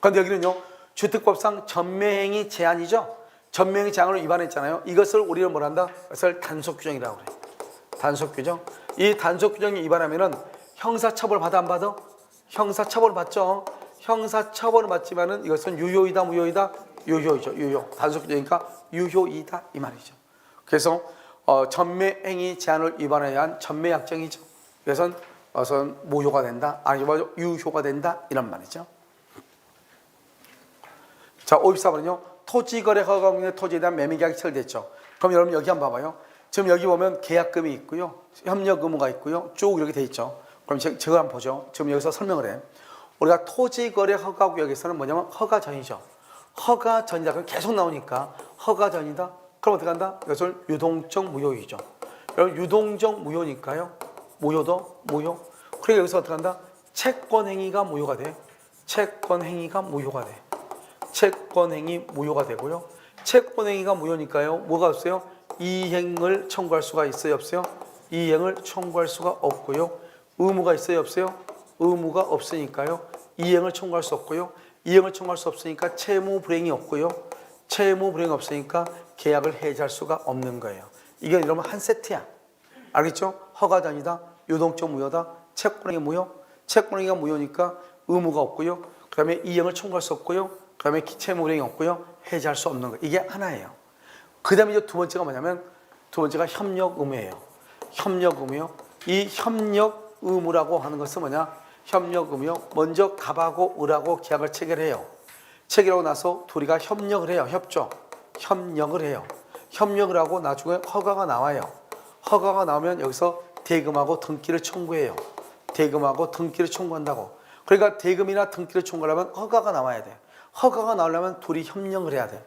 Speaker 1: 그런데 여기는요 주택법상 전매행위 제한이죠. 전매행위 제한을 위반했잖아요. 이것을 우리는 뭐란다? 그것을 단속 규정이라고 그래요. 단속 규정. 이 단속 규정이 위반하면은 형사처벌 받아 안 받아? 형사처벌 받죠. 형사처벌을 받지만은 이것은 유효이다 무효이다? 유효이죠. 유효. 단속 규정이니까 유효이다 이 말이죠. 그래서 전매행위 제한을 위반에 의한 전매약정이죠. 그래서 무효가 된다. 아니 뭐죠? 유효가 된다 이런 말이죠. 자, 54번은요. 토지거래 허가공인의 토지에 대한 매매계약이 체결됐죠. 그럼 여러분 여기 한번 봐봐요. 지금 여기 보면 계약금이 있고요. 협력 의무가 있고요. 쭉 이렇게 돼 있죠. 그럼 저거 한번 보죠. 지금 여기서 설명을 해. 우리가 토지거래 허가구역에서는 뭐냐면 허가 전이죠. 허가 전이다. 그럼 계속 나오니까 허가 전이다. 그럼 어떻게 한다? 이것을 유동적 무효이죠. 여러분 유동적 무효니까요. 무효도 무효. 그러니까 여기서 어떻게 한다? 채권행위가 무효가 돼. 채권행위가 무효가 돼. 채권행위 무효가 되고요. 채권행위가 무효니까요. 뭐가 없어요? 이행을 청구할 수가 있어요? 없어요? 이행을 청구할 수가 없고요. 의무가 있어요? 없어요? 의무가 없으니까요. 이행을 청구할 수 없고요. 이행을 청구할 수 없으니까 채무 불이행이 없고요. 채무 불이행이 없으니까 계약을 해지할 수가 없는 거예요. 이게 이러면 한 세트야. 알겠죠? 허가 전이다. 유동적 무효다. 채권행위 무효. 채권행위가 무효니까 의무가 없고요. 그 다음에 이행을 청구할 수 없고요. 그 다음에 채무 불이행이 없고요. 해지할 수 없는 거. 이게 하나예요. 그 다음에 이제 두 번째가 뭐냐면 두 번째가 협력 의무예요. 협력 의무요. 이 협력 의무라고 하는 것은 뭐냐? 협력 의무요. 먼저 갑하고 을하고 계약을 체결해요. 체결하고 나서 둘이가 협력을 해요. 협력을 해요. 협력을 하고 나중에 허가가 나와요. 허가가 나오면 여기서 대금하고 등기를 청구해요. 대금하고 등기를 청구한다고. 그러니까 대금이나 등기를 청구하려면 허가가 나와야 돼. 허가가 나오려면 둘이 협력을 해야 돼.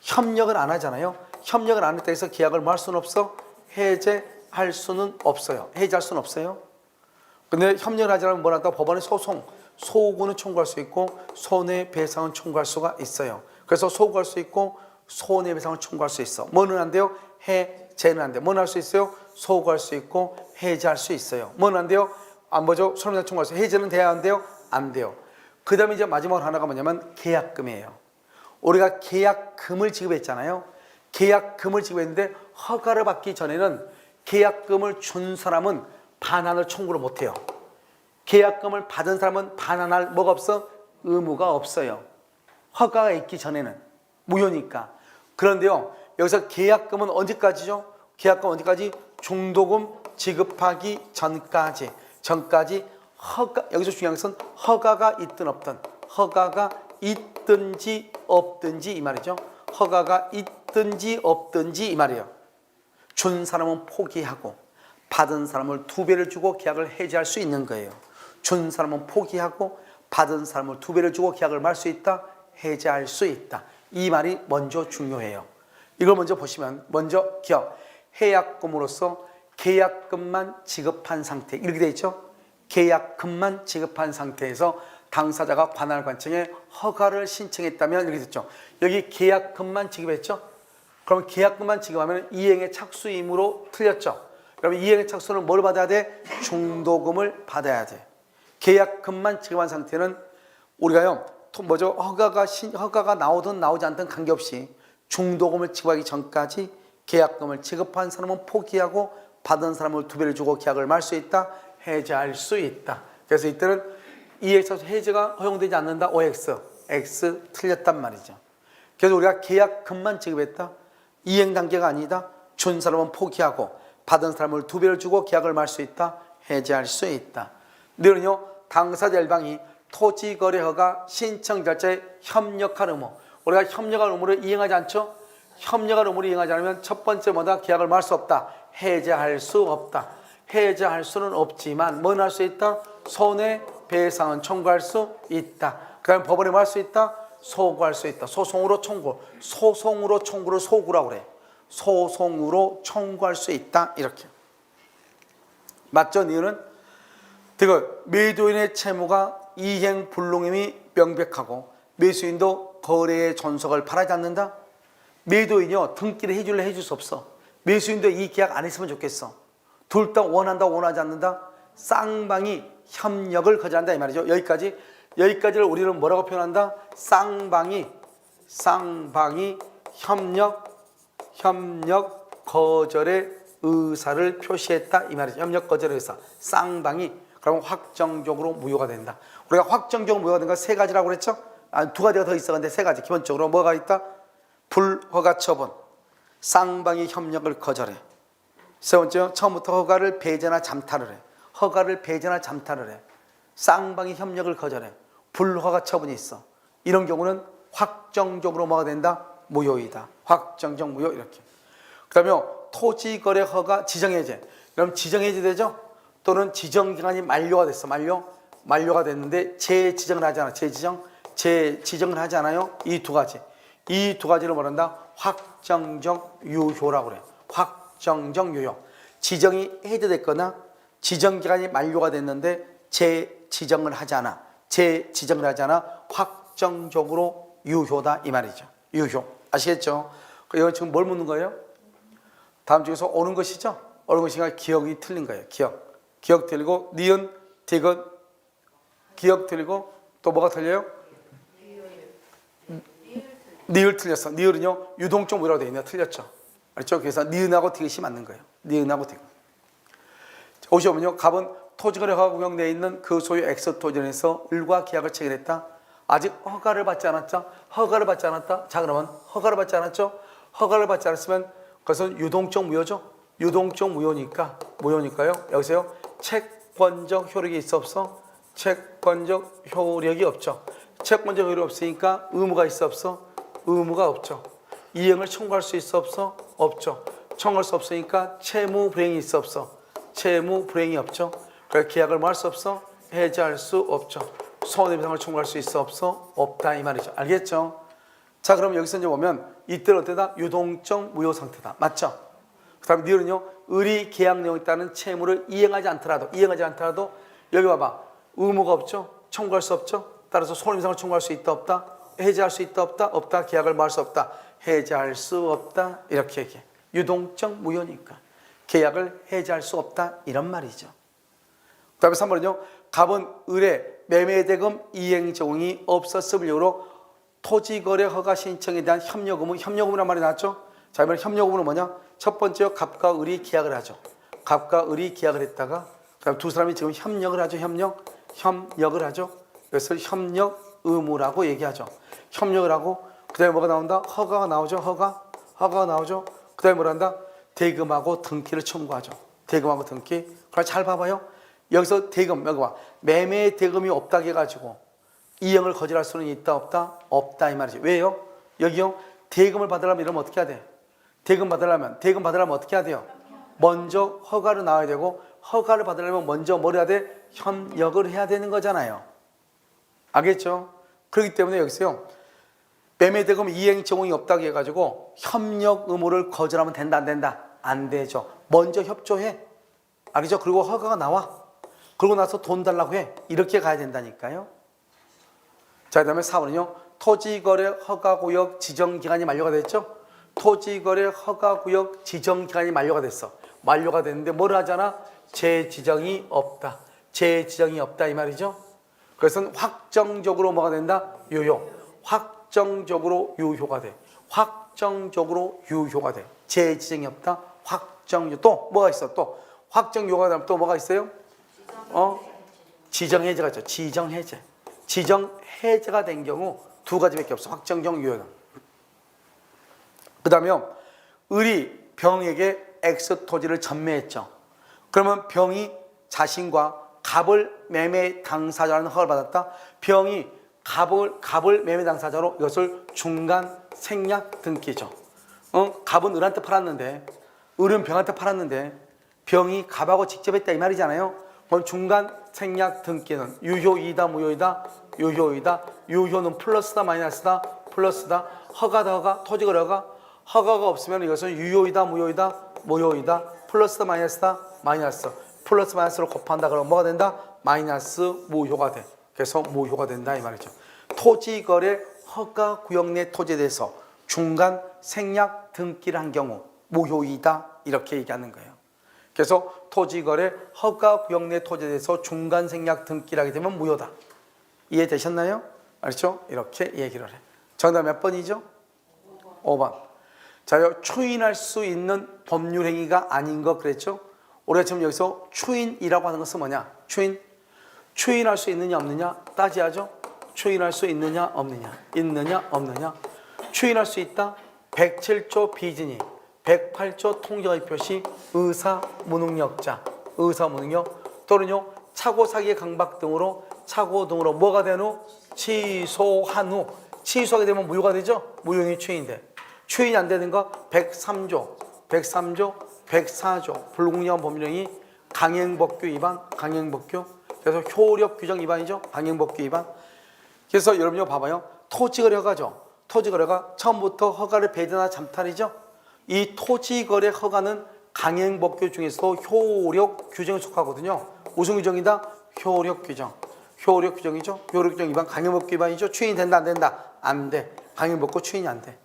Speaker 1: 협력을 안 하잖아요. 협력을 안 했다 해서 계약을 뭐 할 수는 없어? 해제할 수는 없어요. 해제할 수는 없어요. 근데 협력을 하지 않으면 뭐란다? 법원에 소구는 청구할 수 있고 손해배상은 청구할 수가 있어요. 그래서 소구할 수 있고 손해배상을 청구할 수 있어. 뭐는 안 돼요? 해제는 안 돼요. 뭐는 할 수 있어요? 소구할 수 있고 해제할 수 있어요. 뭐는 안 돼요? 안 보죠? 손해배상 청구할 수 있어요. 해제는 돼야 안 돼요? 안 돼요. 그 다음에 이제 마지막으로 하나가 뭐냐면 계약금이에요. 우리가 계약금을 지급했잖아요. 계약금을 지급했는데 허가를 받기 전에는 계약금을 준 사람은 반환을 청구를 못해요. 계약금을 받은 사람은 반환할 뭐가 없어? 의무가 없어요. 허가가 있기 전에는 무효니까. 그런데요 여기서 계약금은 언제까지죠? 계약금 언제까지? 중도금 지급하기 전까지 허가. 여기서 중요한 것은 허가가 있든 없든, 허가가 있든지 없든지 이 말이죠. 허가가 있든지 없든지 이 말이에요. 준 사람은 포기하고 받은 사람을 2배를 주고 계약을 해지할 수 있는 거예요. 준 사람은 포기하고 받은 사람을 2배를 주고 계약을 말 수 있다. 해지할 수 있다. 이 말이 먼저 중요해요. 이걸 먼저 보시면 먼저 기억. 해약금으로서 계약금만 지급한 상태 이렇게 돼 있죠. 계약금만 지급한 상태에서 당사자가 관할관청에 허가를 신청했다면 이렇게 됐죠. 여기 계약금만 지급했죠. 그럼 계약금만 지급하면 이행의 착수 의무로 틀렸죠. 그럼 이행의 착수는 뭘 받아야 돼? 중도금을 받아야 돼. 계약금만 지급한 상태는 우리가요 뭐죠? 허가가 나오든 나오지 않든 관계없이 중도금을 지급하기 전까지 계약금을 지급한 사람은 포기하고 받은 사람을 2배를 주고 계약을 말 수 있다. 해제할 수 있다. 그래서 이때는 이에 있어서 해제가 허용되지 않는다. OX, X 틀렸단 말이죠. 그래서 우리가 계약금만 지급했다. 이행 단계가 아니다. 준 사람은 포기하고 받은 사람을 2배를 주고 계약을 말 수 있다. 해지할 수 있다. 너는요 당사자 일방이 토지거래허가 신청자자의 협력할 의무, 우리가 협력할 의무를 이행하지 않죠? 협력할 의무를 이행하지 않으면 첫 번째 뭐다? 계약을 말 수 없다. 해제할 수 없다. 해제할 수는 없지만 뭐는 할 수 있다? 손해배상은 청구할 수 있다. 그 다음에 법원에 뭐 할 수 있다? 소구할 수 있다. 소송으로 청구. 소송으로 청구를 소구라고 그래. 소송으로 청구할 수 있다. 이렇게. 맞죠? 이유는 매도인의 채무가 이행 불능임이 명백하고 매수인도 거래의 존속을 바라지 않는다. 매도인이요 등기를 해줄래 해줄 수 없어. 매수인도 이 계약 안 했으면 좋겠어. 둘 다 원한다 원하지 않는다. 쌍방이 협력을 거절한다 이 말이죠. 여기까지를 우리는 뭐라고 표현한다? 쌍방이 협력 거절의 의사를 표시했다 이 말이죠. 협력 거절의 의사. 쌍방이 그러면 확정적으로 무효가 된다. 우리가 확정적으로 무효가 된 건 3가지라고 그랬죠? 2가지가 더 있어. 근데 3가지. 기본적으로 뭐가 있다? 불허가 처분. 쌍방이 협력을 거절해. 세 번째요. 처음부터 허가를 배제나 잠탈을 해. 허가를 배제나 잠탈을 해. 쌍방이 협력을 거절해. 불허가 처분이 있어. 이런 경우는 확정적으로 뭐가 된다? 무효이다. 확정적 무효 이렇게. 그 다음에 토지거래 허가 지정해제. 그럼 지정해제 되죠? 또는 지정기간이 만료가 됐어. 만료가 됐는데 재지정을 하지 않아. 재지정을 하지 않아요. 이 2가지. 이 2가지를 뭐란다? 확정적 유효라고 그래요. 확정적 유효. 지정이 해제됐거나 지정기간이 만료가 됐는데 재지정을 하지 않아. 확정적으로 유효다 이 말이죠. 유효. 아시겠죠? 이건 지금 뭘 묻는 거예요? 다음 중에서 옳은 것이죠? 옳은 것이니까 기억이 틀린 거예요. 기억 틀리고 니은, 디귿, 기억 틀리고 또 뭐가 틀려요? 니을 틀렸어. 니을은요 유동적 무효라고 되어 있네요. 틀렸죠. 그렇죠? 그래서 니은하고 디귿이 맞는 거예요. 니은하고 디귿. 오시면요 갑은 토지거래 허가 구역 내에 있는 그 소유 X토지에서 을과 계약을 체결했다. 아직 허가를 받지 않았죠? 허가를 받지 않았다. 자 그러면 허가를 받지 않았죠? 허가를 받지 않았으면 그것은 유동적 무효죠. 유동적 무효니까요. 여기서요 채권적 효력이 있어 없어? 채권적 효력이 없죠. 채권적 효력이 없으니까 의무가 있어 없어? 의무가 없죠. 이행을 청구할 수 있어 없어? 없죠. 청구할 수 없으니까 채무 불이행이 있어 없어? 채무 불이행이 없죠. 그래서 계약을 뭐 할 수 없어? 해지할 수 없죠. 손해배상을 청구할 수 있어 없어? 없다 이 말이죠. 알겠죠? 자 그럼 여기서 이제 보면 이때는 어때다? 유동적 무효 상태다. 맞죠? 그 다음에 니은은요 을이 계약 내용에 따른 채무를 이행하지 않더라도 여기 봐봐. 의무가 없죠? 청구할 수 없죠? 따라서 손해배상을 청구할 수 있다 없다? 해지할 수 있다 없다? 없다. 계약을 뭐 할 수 없다. 해지할 수 없다. 이렇게 얘기해. 유동적 무효니까 계약을 해지할 수 없다 이런 말이죠. 그 다음에 3번은요 갑은 을의 매매대금 이행 제공이 없었음을 이유로 토지거래 허가 신청에 대한 협력의무란 말이 나왔죠. 자 이번에 협력의무는 뭐냐? 첫 번째 갑과 을이 계약을 하죠. 갑과 을이 계약을 했다가 그다음 두 사람이 지금 협력을 하죠. 협력을 하죠. 그래서 협력 의무라고 얘기하죠. 협력을 하고 그 다음에 뭐가 나온다? 허가가 나오죠. 허가가 나오죠. 그 다음에 뭐라 한다? 대금하고 등기를 청구하죠. 대금하고 등기. 그럼 잘 봐봐요. 여기서 대금, 여기 봐. 매매 대금이 없다 해가지고 이행을 거절할 수는 있다 없다? 없다 이 말이죠. 왜요? 여기요. 대금을 받으려면 이러면 어떻게 해야 돼? 대금 받으려면 어떻게 해야 돼요? 먼저 허가를 나와야 되고 허가를 받으려면 먼저 뭘 해야 돼? 협력을 해야 되는 거잖아요. 알겠죠? 그렇기 때문에 여기서요. 매매대금 이행 제공이 없다고 해가지고 협력 의무를 거절하면 된다 안 된다? 안 되죠. 먼저 협조해. 알겠죠? 그리고 허가가 나와. 그러고 나서 돈 달라고 해. 이렇게 가야 된다니까요. 자, 그 다음에 4번은요. 토지거래 허가구역 지정기간이 만료가 됐죠? 토지거래 허가구역 지정기간이 만료가 됐어. 만료가 됐는데 뭘 하잖아? 재지정이 없다. 재지정이 없다 이 말이죠. 그래서 확정적으로 뭐가 된다? 유효. 확정적으로 유효가 돼. 확정적으로 유효가 돼. 재지정이 없다. 확정. 또 뭐가 있어? 또 확정 유효가 되면 또 뭐가 있어요? 지정해제가 있죠. 지정해제. 지정해제가 된 경우 2가지밖에 없어. 확정적 유효는. 그 다음에요. 을이 병에게 X 토지를 전매했죠. 그러면 병이 자신과 갑을 매매 당사자라는 허가를 받았다. 병이 갑을 매매 당사자로 이것을 중간 생략 등기죠. 갑은 을한테 팔았는데, 을은 병한테 팔았는데 병이 갑하고 직접 했다 이 말이잖아요. 그럼 중간 생략 등기는 유효이다 무효이다? 유효이다. 유효는 플러스다 마이너스다? 플러스다. 허가다 허가? 토지거래가? 허가가 없으면 이것은 유효이다 무효이다? 무효이다. 플러스다 마이너스다? 마이너스. 플러스 마이너스로 곱한다 그러면 뭐가 된다? 마이너스 무효가 돼. 그래서 무효가 된다 이 말이죠. 토지거래 허가 구역 내 토지에 대해서 중간 생략 등기를 한 경우 무효이다 이렇게 얘기하는 거예요. 그래서 토지거래 허가 구역 내 토지에 대해서 중간 생략 등기를 하게 되면 무효다. 이해되셨나요? 알죠? 이렇게 얘기를 해. 정답 몇 번이죠? 5번. 자, 추인할 수 있는 법률 행위가 아닌 것 그랬죠? 우리가 지금 여기서 추인이라고 하는 것은 뭐냐? 추인할 수 있느냐 없느냐 따져야죠. 추인할 수 있느냐 없느냐, 있느냐 없느냐. 추인할 수 있다. 107조 비진이, 108조 통정의 표시, 의사무능력자, 의사무능력 또는요 차고 사기의 강박 등으로 뭐가 된 후 취소한 후, 취소하게 되면 무효가 되죠. 무효행위 추인인데 추인이 안 되는 거 103조, 104조 불공정한 법률행위, 강행법규 위반, 강행법규. 그래서 효력 규정 위반이죠. 강행법규 위반. 그래서 여러분요 봐봐요. 토지거래 허가죠. 토지거래가 처음부터 허가를 배제나 잠탈이죠. 이 토지거래 허가는 강행법규 중에서 효력 규정에 속하거든요. 무슨 규정이다? 효력 규정. 효력 규정이죠. 효력 규정 위반, 강행법규 위반이죠. 추인이 된다 안 된다? 안 돼. 강행법규 추인이 안 돼.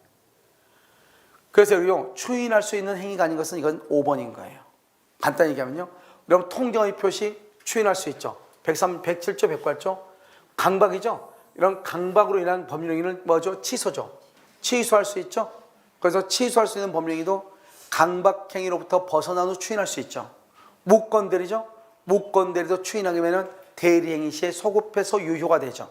Speaker 1: 그래서 여기요 추인할 수 있는 행위가 아닌 것은 이건 5번인 거예요. 간단히 얘기하면요. 여러분 통정의 표시 추인할 수 있죠. 107조 108조 강박이죠. 이런 강박으로 인한 법률행위는 뭐죠? 취소죠. 취소할 수 있죠. 그래서 취소할 수 있는 법률행위도 강박행위로부터 벗어난 후 추인할 수 있죠. 무건대리죠. 무건대리도 추인하게 되면 대리행위 시에 소급해서 유효가 되죠.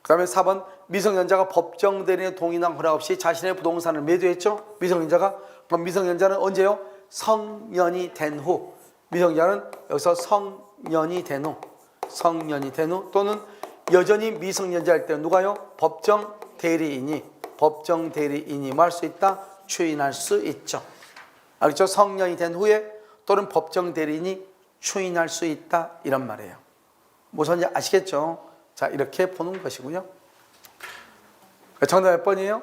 Speaker 1: 그 다음에 4번 미성년자가 법정 대리인의 동의나 허락 없이 자신의 부동산을 매도했죠. 미성년자가. 그럼 미성년자는 언제요? 성년이 된 후. 미성년자는 여기서 성년이 된 후 또는 여전히 미성년자일 때 누가요? 법정 대리인이 뭐 할 수 있다? 추인할 수 있죠. 알겠죠? 성년이 된 후에 또는 법정 대리인이 추인할 수 있다 이런 말이에요. 무슨 말인지 아시겠죠? 자, 이렇게 보는 것이고요. 정답 몇 번이에요?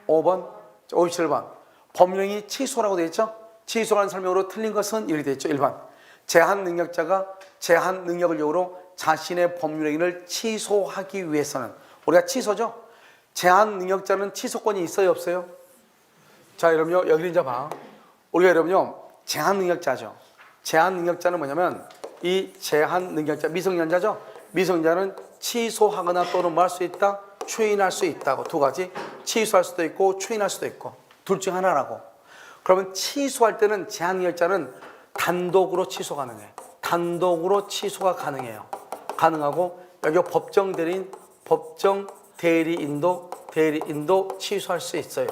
Speaker 1: 5번, 57번. 법령이 취소라고 되어 있죠? 취소라는 설명으로 틀린 것은 이렇게 되어 있죠. 1번. 제한 능력자가 제한 능력을 이유로 자신의 법률행위를 취소하기 위해서는, 우리가 취소죠? 제한 능력자는 취소권이 있어요, 없어요? 자, 여러분요, 여기 이제 봐. 우리가 여러분요, 제한 능력자죠. 제한 능력자는 뭐냐면, 이 제한 능력자, 미성년자죠? 미성년자는 취소하거나 또는 뭐 할 수 있다? 추인할 수 있다고. 두 가지. 취소할 수도 있고, 추인할 수도 있고. 둘 중 하나라고. 그러면 취소할 때는 제한 능력자는 단독으로 취소 가능해. 단독으로 취소가 가능해요. 가능하고, 여기 법정 대리인도 취소할 수 있어요.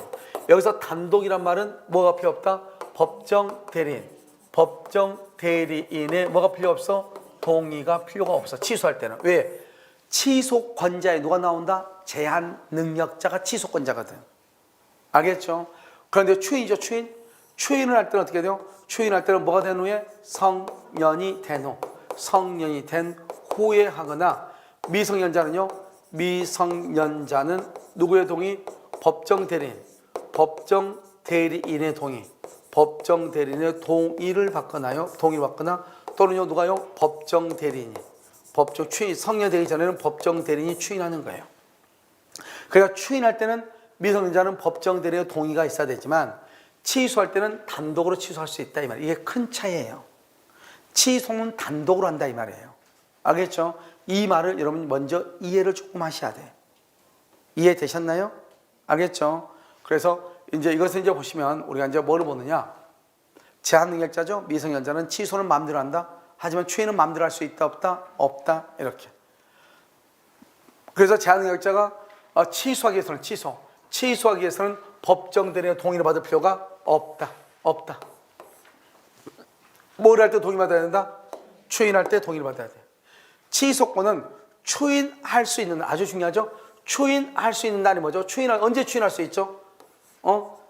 Speaker 1: 여기서 단독이란 말은 뭐가 필요 없다? 법정 대리인의 뭐가 필요 없어? 동의가 필요가 없어. 취소할 때는. 왜? 취소권자에 누가 나온다? 제한 능력자가 취소권자거든. 알겠죠? 그런데 추인이죠, 추인. 추인을 할 때는 어떻게 돼요? 추인할 때는 뭐가 된 후에? 성년이 된 후. 성년이 된 후에 하거나, 미성년자는요? 미성년자는 누구의 동의? 법정 대리인의 동의. 법정 대리인의 동의를 받거나요. 동의를 받거나, 또는요, 누가요? 법정 대리인이. 법정 추인, 성년 되기 전에는 법정 대리인이 추인하는 거예요. 그러니까 추인할 때는 미성년자는 법정 대리인의 동의가 있어야 되지만, 취소할 때는 단독으로 취소할 수 있다 이 말이에요. 이게 큰 차이예요. 취소는 단독으로 한다 이 말이에요. 알겠죠? 이 말을 여러분 먼저 이해를 조금 하셔야 돼. 이해되셨나요? 알겠죠? 그래서 이제 이것을 이제 보시면 우리가 이제 뭐를 보느냐? 제한 능력자죠. 미성년자는 취소는 마음대로 한다. 하지만 추인은 마음대로 할 수 있다 없다? 없다. 이렇게. 그래서 제한 능력자가 취소하기 위해서는 취소하기 위해서는 법정 대리인의 동의를 받을 필요가 없다. 없다. 뭘 할 때 동의 받아야 된다? 추인할 때 동의를 받아야 돼. 취소권은 추인할 수 있는, 아주 중요하죠? 추인할 수 있는 날이 뭐죠? 언제 추인할 수 있죠?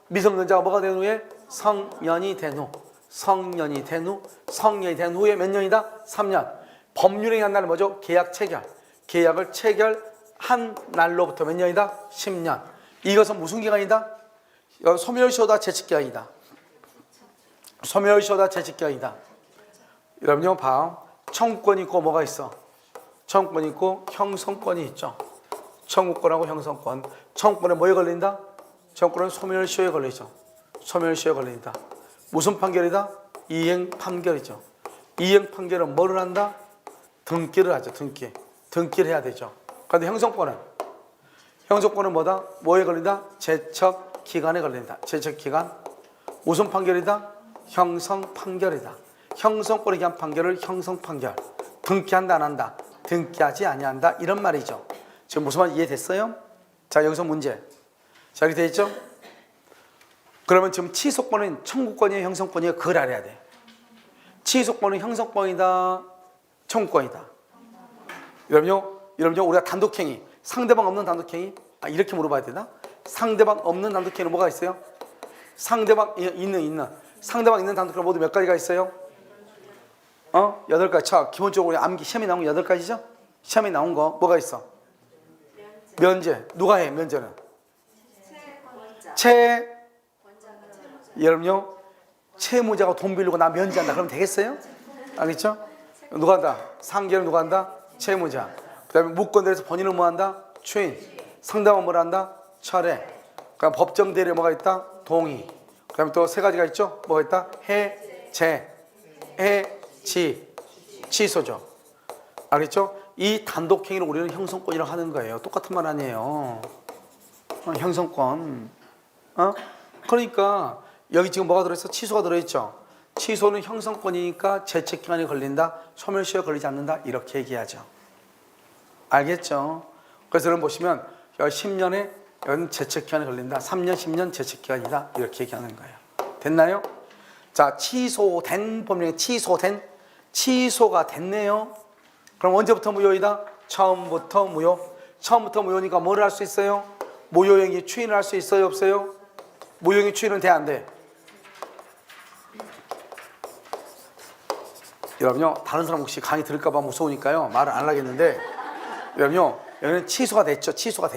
Speaker 1: 미성년자가 뭐가 된 후에? 성년이 된 후. 성년이 된 후. 성년이 된 후에 몇 년이다? 3년. 법률행위 한 날은 뭐죠? 계약 체결. 계약을 체결한 날로부터 몇 년이다? 10년. 이것은 무슨 기간이다? 소멸시효다, 재직기간이다. 소멸시효다, 재직기간이다. 여러분요, 봐. 청구권이 있고 뭐가 있어? 청구권이 있고 형성권이 있죠. 청구권하고 형성권. 청구권에 뭐에 걸린다? 청구권은 소멸시효에 걸리죠. 소멸시효에 걸린다. 무슨 판결이다? 이행 판결이죠. 이행 판결은 뭐를 한다? 등기를 하죠. 등기. 등기를 해야 되죠. 그런데 형성권은 뭐다? 뭐에 걸린다? 제척 기간에 걸린다. 제척 기간. 무슨 판결이다? 형성 판결이다. 형성권에 대한 판결을 형성 판결. 등기한다 안 한다? 등기하지 아니한다. 이런 말이죠. 지금 무슨 말 이해됐어요? 자, 여기서 문제. 자, 이렇게 돼 있죠? 그러면 지금 취소권은 청구권이에요, 형성권이에요? 그걸 알아야 돼. 취소권은 형성권이다, 청구권이다. 여러분요, 우리가 단독행위, 상대방 없는 단독행위, 이렇게 물어봐야 되나? 상대방 없는 단독행위는 뭐가 있어요? 상대방 있는. 상대방 있는 단독행위 모두 몇 가지가 있어요? 8가지. 자, 기본적으로 암기 시험에 나온 거 8가지죠? 시험에 나온 거 뭐가 있어? 면제. 누가 해, 면제는? 여러분요, 채무자가 돈 빌리고 나 면제한다. 그러면 되겠어요? 알겠죠? 누가 한다? 상계는 누가 한다? 채무자. 그 다음에 무권대에서 본인은 뭐 한다? 추인. 상대방은 뭘 한다? 철회. 그럼 법정 대리에 뭐가 있다? 동의. 그 다음에 또 3가지가 있죠? 뭐가 있다? 해제. 해지. 취소죠. 알겠죠? 이 단독행위를 우리는 형성권이라고 하는 거예요. 똑같은 말 아니에요. 형성권. 그러니까 여기 지금 뭐가 들어있어? 취소가 들어있죠. 취소는 형성권이니까 재책기간이 걸린다, 소멸시효에 걸리지 않는다, 이렇게 얘기하죠. 알겠죠? 그래서 여러분 보시면 10년에 여기는 재책기간이 걸린다, 3년, 10년 재책기간이다, 이렇게 얘기하는 거예요. 됐나요? 자, 취소된 법령이 취소가 됐네요. 그럼 언제부터 무효이다? 처음부터 무효. 처음부터 무효니까 뭐를 할 수 있어요? 무효행위 추인을 할 수 있어요, 없어요? 무효행위 추인은 돼, 안 돼? 여러분요, 다른 사람 혹시 강의 들을까봐 무서우니까요, 말을 안 하겠는데, 여러분요, 여기는 취소가 됐죠. 취소가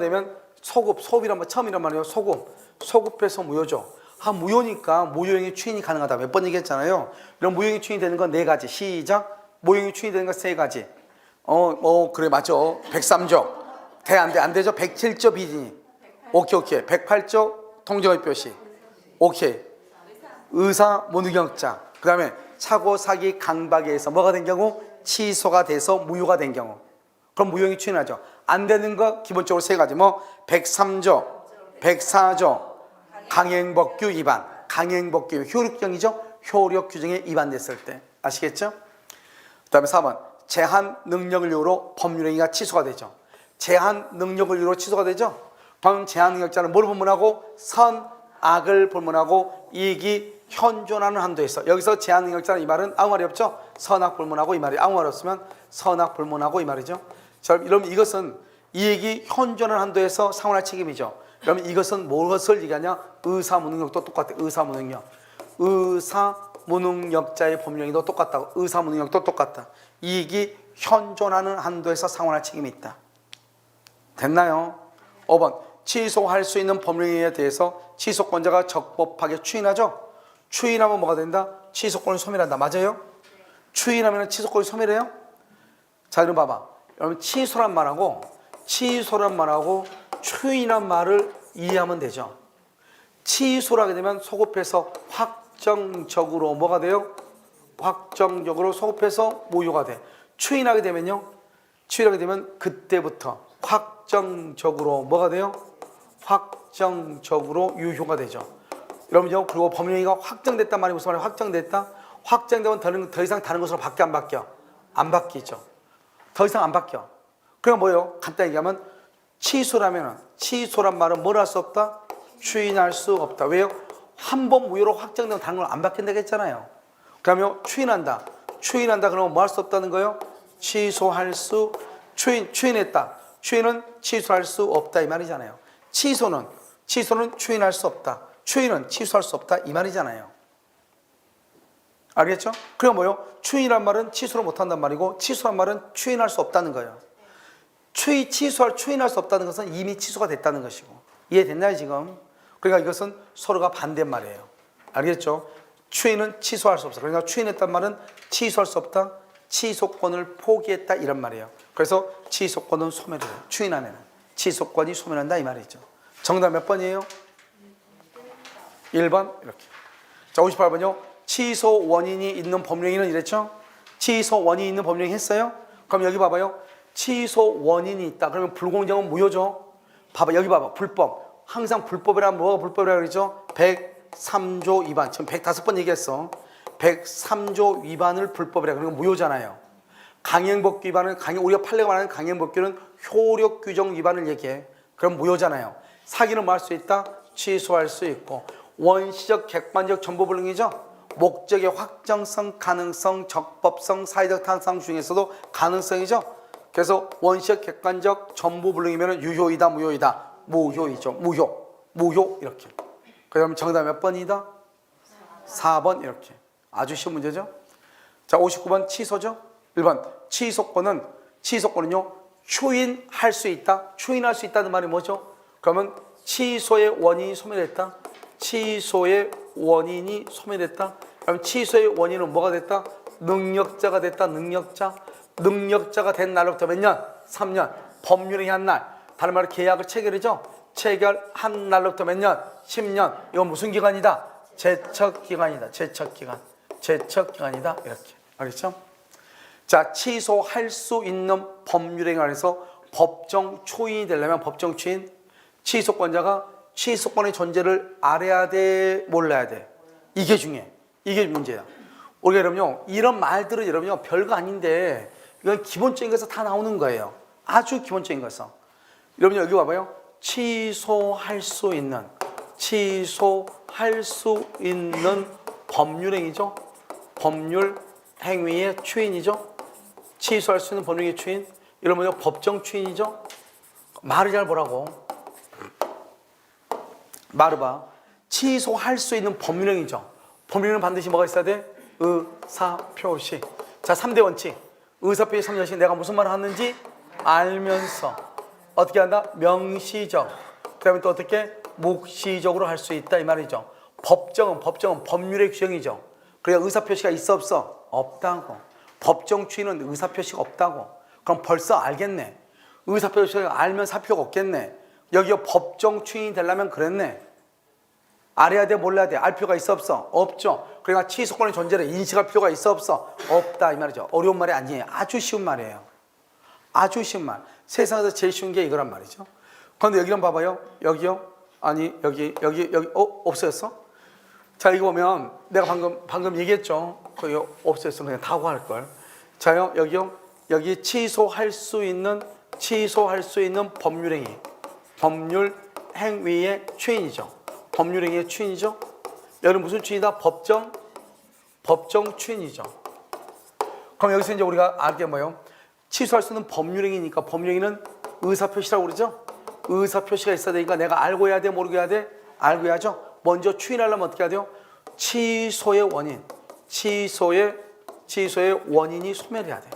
Speaker 1: 되면 소급이란 말, 처음이란 말이에요. 소급해서 무효죠. 무효니까 무효행위 추인이 가능하다. 몇 번 얘기했잖아요. 이런 무효행위 추인이 되는 건 4가지. 시작. 무효행위 추인이 되는 건 3가지. 그래, 맞죠. 103조. 돼, 안 돼? 안 되죠? 107조 비진이. 오케이. 108조 통정의 표시. 오케이. 의사 무능력자. 그 다음에 사고, 사기, 강박에 의해서 뭐가 된 경우? 취소가 돼서 무효가 된 경우. 그럼 무효행위 추인하죠. 안 되는 거 기본적으로 3가지. 103조, 104조, 강행법규 위반. 강행법규 효력정이죠. 효력 규정에 위반됐을 때. 아시겠죠? 그 다음에 4번. 제한 능력을 이유로 법률행위가 취소가 되죠. 제한 능력을 이유로 취소가 되죠. 그럼 제한 능력자는 뭘 불문하고? 선악을 불문하고 이익이 현존하는 한도에서. 여기서 제한 능력자는 이 말은 아무 말이 없죠. 선악 불문하고 이 말이 아무 말 없으면 선악 불문하고 이 말이죠. 자, 그러면 이것은 이익이 현존하는 한도에서 상환할 책임이죠. 그러면 이것은 무엇을 얘기하냐? 의사무능력도 똑같아. 의사무능력자의 법령이도 똑같다고. 의사무능력도 똑같다. 이익이 현존하는 한도에서 상환할 책임이 있다. 됐나요? 5번. 취소할 수 있는 법령에 대해서 취소권자가 적법하게 추인하죠. 추인하면 뭐가 된다? 취소권을 소멸한다. 맞아요? 추인하면 취소권이 소멸해요? 자, 그럼 봐봐. 여러분, 취소란 말하고 추인한 말을 이해하면 되죠. 취소를 하게 되면 소급해서 확정적으로 뭐가 돼요? 확정적으로 소급해서 무효가 돼. 추인하게 되면 그때부터 확정적으로 뭐가 돼요? 확정적으로 유효가 되죠. 여러분요, 그리고 법령이가 확정됐단 말이 무슨 말이에요? 확정되면 더 이상 다른 것으로 바뀌어, 안 바뀌어? 안 바뀌죠. 더 이상 안 바뀌어. 그럼 뭐예요? 간단히 얘기하면 취소란 말은 뭘 할 수 없다? 추인할 수 없다. 왜요? 한 번 무효로 확정되면 다른 걸 안 바뀐다고 했잖아요. 그러면 추인한다. 추인한다 그러면 뭐 할 수 없다는 거예요? 취소할 수, 추인했다. 추인은 취소할 수 없다 이 말이잖아요. 취소는 추인할 수 없다. 추인은 취소할 수 없다 이 말이잖아요. 알겠죠? 그럼 뭐요? 추인이란 말은 취소를 못한단 말이고 취소란 말은 추인할 수 없다는 거예요. 추인할 수 없다는 것은 이미 취소가 됐다는 것이고. 이해됐나요 지금? 그러니까 이것은 서로가 반대말이에요. 알겠죠? 추인은 취소할 수 없어. 그러니까 추인했단 말은 취소할 수 없다. 취소권을 포기했다 이런 말이에요. 그래서 취소권은 소멸해요. 추인 안에는 취소권이 소멸한다 이 말이죠. 정답 몇 번이에요? 1번 이렇게. 자 58번요. 취소 원인이 있는 법령에는 이랬죠? 취소 원인이 있는 법령이 했어요? 그럼 여기 봐봐요. 취소 원인이 있다. 그러면 불공정은 무효죠. 봐봐 여기 봐봐. 불법. 항상 불법이란 뭐가 불법이라고 그러죠? 103조 위반. 지금 105번 얘기했어. 103조 위반을 불법이라 그러면 무효잖아요. 강행법규 위반은 우리가 판례가 말하는 강행법규는 효력 규정 위반을 얘기해. 그럼 무효잖아요. 사기는 뭐 할 수 있다? 취소할 수 있고. 원시적 객관적 전부불능이죠. 목적의 확정성, 가능성, 적법성, 사회적 타당성 중에서도 가능성이죠. 그래서 원시적 객관적 전부불능이면 유효이다 무효이다. 무효이죠. 무효 이렇게. 그다음 정답 몇 번이다? 4번 이렇게. 아주 쉬운 문제죠. 자 59번 취소죠. 1번 취소권은요 추인할 수 있다. 추인할 수 있다는 말이 뭐죠? 그러면 취소의 원인이 소멸됐다. 취소의 원인이 소멸됐다. 그럼 취소의 원인은 뭐가 됐다? 능력자가 됐다. 능력자가 된 날로부터 몇 년? 3년. 법률행위 한 날. 다른 말로 계약을 체결이죠. 체결한 날로부터 몇 년? 10년. 이건 무슨 기간이다? 제척기간이다. 제척기간이다. 이렇게. 알겠죠? 자, 취소할 수 있는 법률행위 안에서 법정 초인이 되려면 법정 초인, 취소권자가 취소권의 존재를 알아야 돼, 몰라야 돼. 이게 중요해. 이게 문제야. 우리가 여러분요, 이런 말들은 여러분요, 별거 아닌데 이건 기본적인 것에서 다 나오는 거예요. 아주 기본적인 것에서. 여러분 여기 봐봐요. 취소할 수 있는 법률행위죠. 법률 행위의 추인이죠. 취소할 수 있는 법률행위의 추인. 이러면 법정 추인이죠. 말을 잘 보라고. 말을 봐. 취소할 수 있는 법률행위죠. 법률행위는 반드시 뭐가 있어야 돼? 의사표시. 자, 3대 원칙. 의사표시 3대 원칙. 내가 무슨 말을 하는지 알면서 어떻게 한다? 명시적. 그 다음에 또 어떻게? 묵시적으로 할 수 있다 이 말이죠. 법정은 법률의 규정이죠. 그러니까 의사표시가 있어 없어? 없다고. 법정 추인은 의사표시가 없다고. 그럼 벌써 알겠네. 의사표시가 알면 사표가 없겠네. 여기가 법정 추인이 되려면 그랬네. 알아야 돼 몰라야 돼? 알 필요가 있어 없어? 없죠. 그러니까 취소권의 존재를 인식할 필요가 있어 없어? 없다 이 말이죠. 어려운 말이 아니에요. 아주 쉬운 말이에요. 아주 쉬운 말. 세상에서 제일 쉬운 게 이거란 말이죠. 그런데 여기는 봐봐요. 여기요? 아니 여기 없어졌어? 자 이거 보면 내가 방금 얘기했죠. 거기 없어졌어. 그냥 다고 할 걸. 자요 여기요. 여기 취소할 수 있는 법률행위. 법률 행위의 추인이죠. 법률행위의 추인이죠. 여기는 무슨 추인이다? 법정 추인이죠. 그럼 여기서 이제 우리가 알게 뭐예요? 취소할 수 있는 법률행위니까 법률행위는 의사표시라고 그러죠. 의사표시가 있어야 되니까 내가 알고 해야 돼 모르고 해야 돼? 알고 해야죠. 먼저 추인하려면 어떻게 해야 돼요? 취소의 원인이 소멸해야 돼.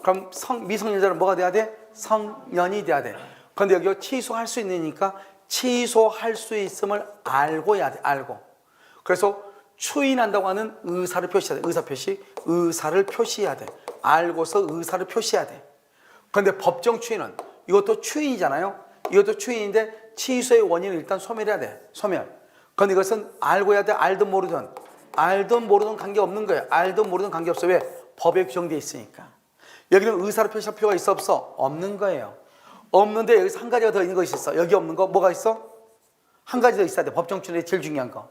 Speaker 1: 그럼 미성년자는 뭐가 돼야 돼? 성년이 돼야 돼. 그런데 여기 취소할 수 있으니까 취소할 수 있음을 알고 해야 돼. 알고. 그래서 추인한다고 하는 의사를 표시해야 돼. 의사를 표시해야 돼. 알고서 의사를 표시해야 돼. 그런데 법정 추인은 이것도 추인이잖아요. 이것도 추인인데 취소의 원인을 일단 소멸해야 돼. 소멸. 그런데 이것은 알고 해야 돼. 알든 모르든 관계없는 거예요. 알든 모르든 관계없어. 왜? 법에 규정되어 있으니까. 여기는 의사를 표시할 필요가 있어 없어? 없는 거예요. 없는데 여기서 한 가지가 더 있는 것이 있어. 여기 없는 거 뭐가 있어? 한 가지 더 있어야 돼. 법정 추인의 제일 중요한 거.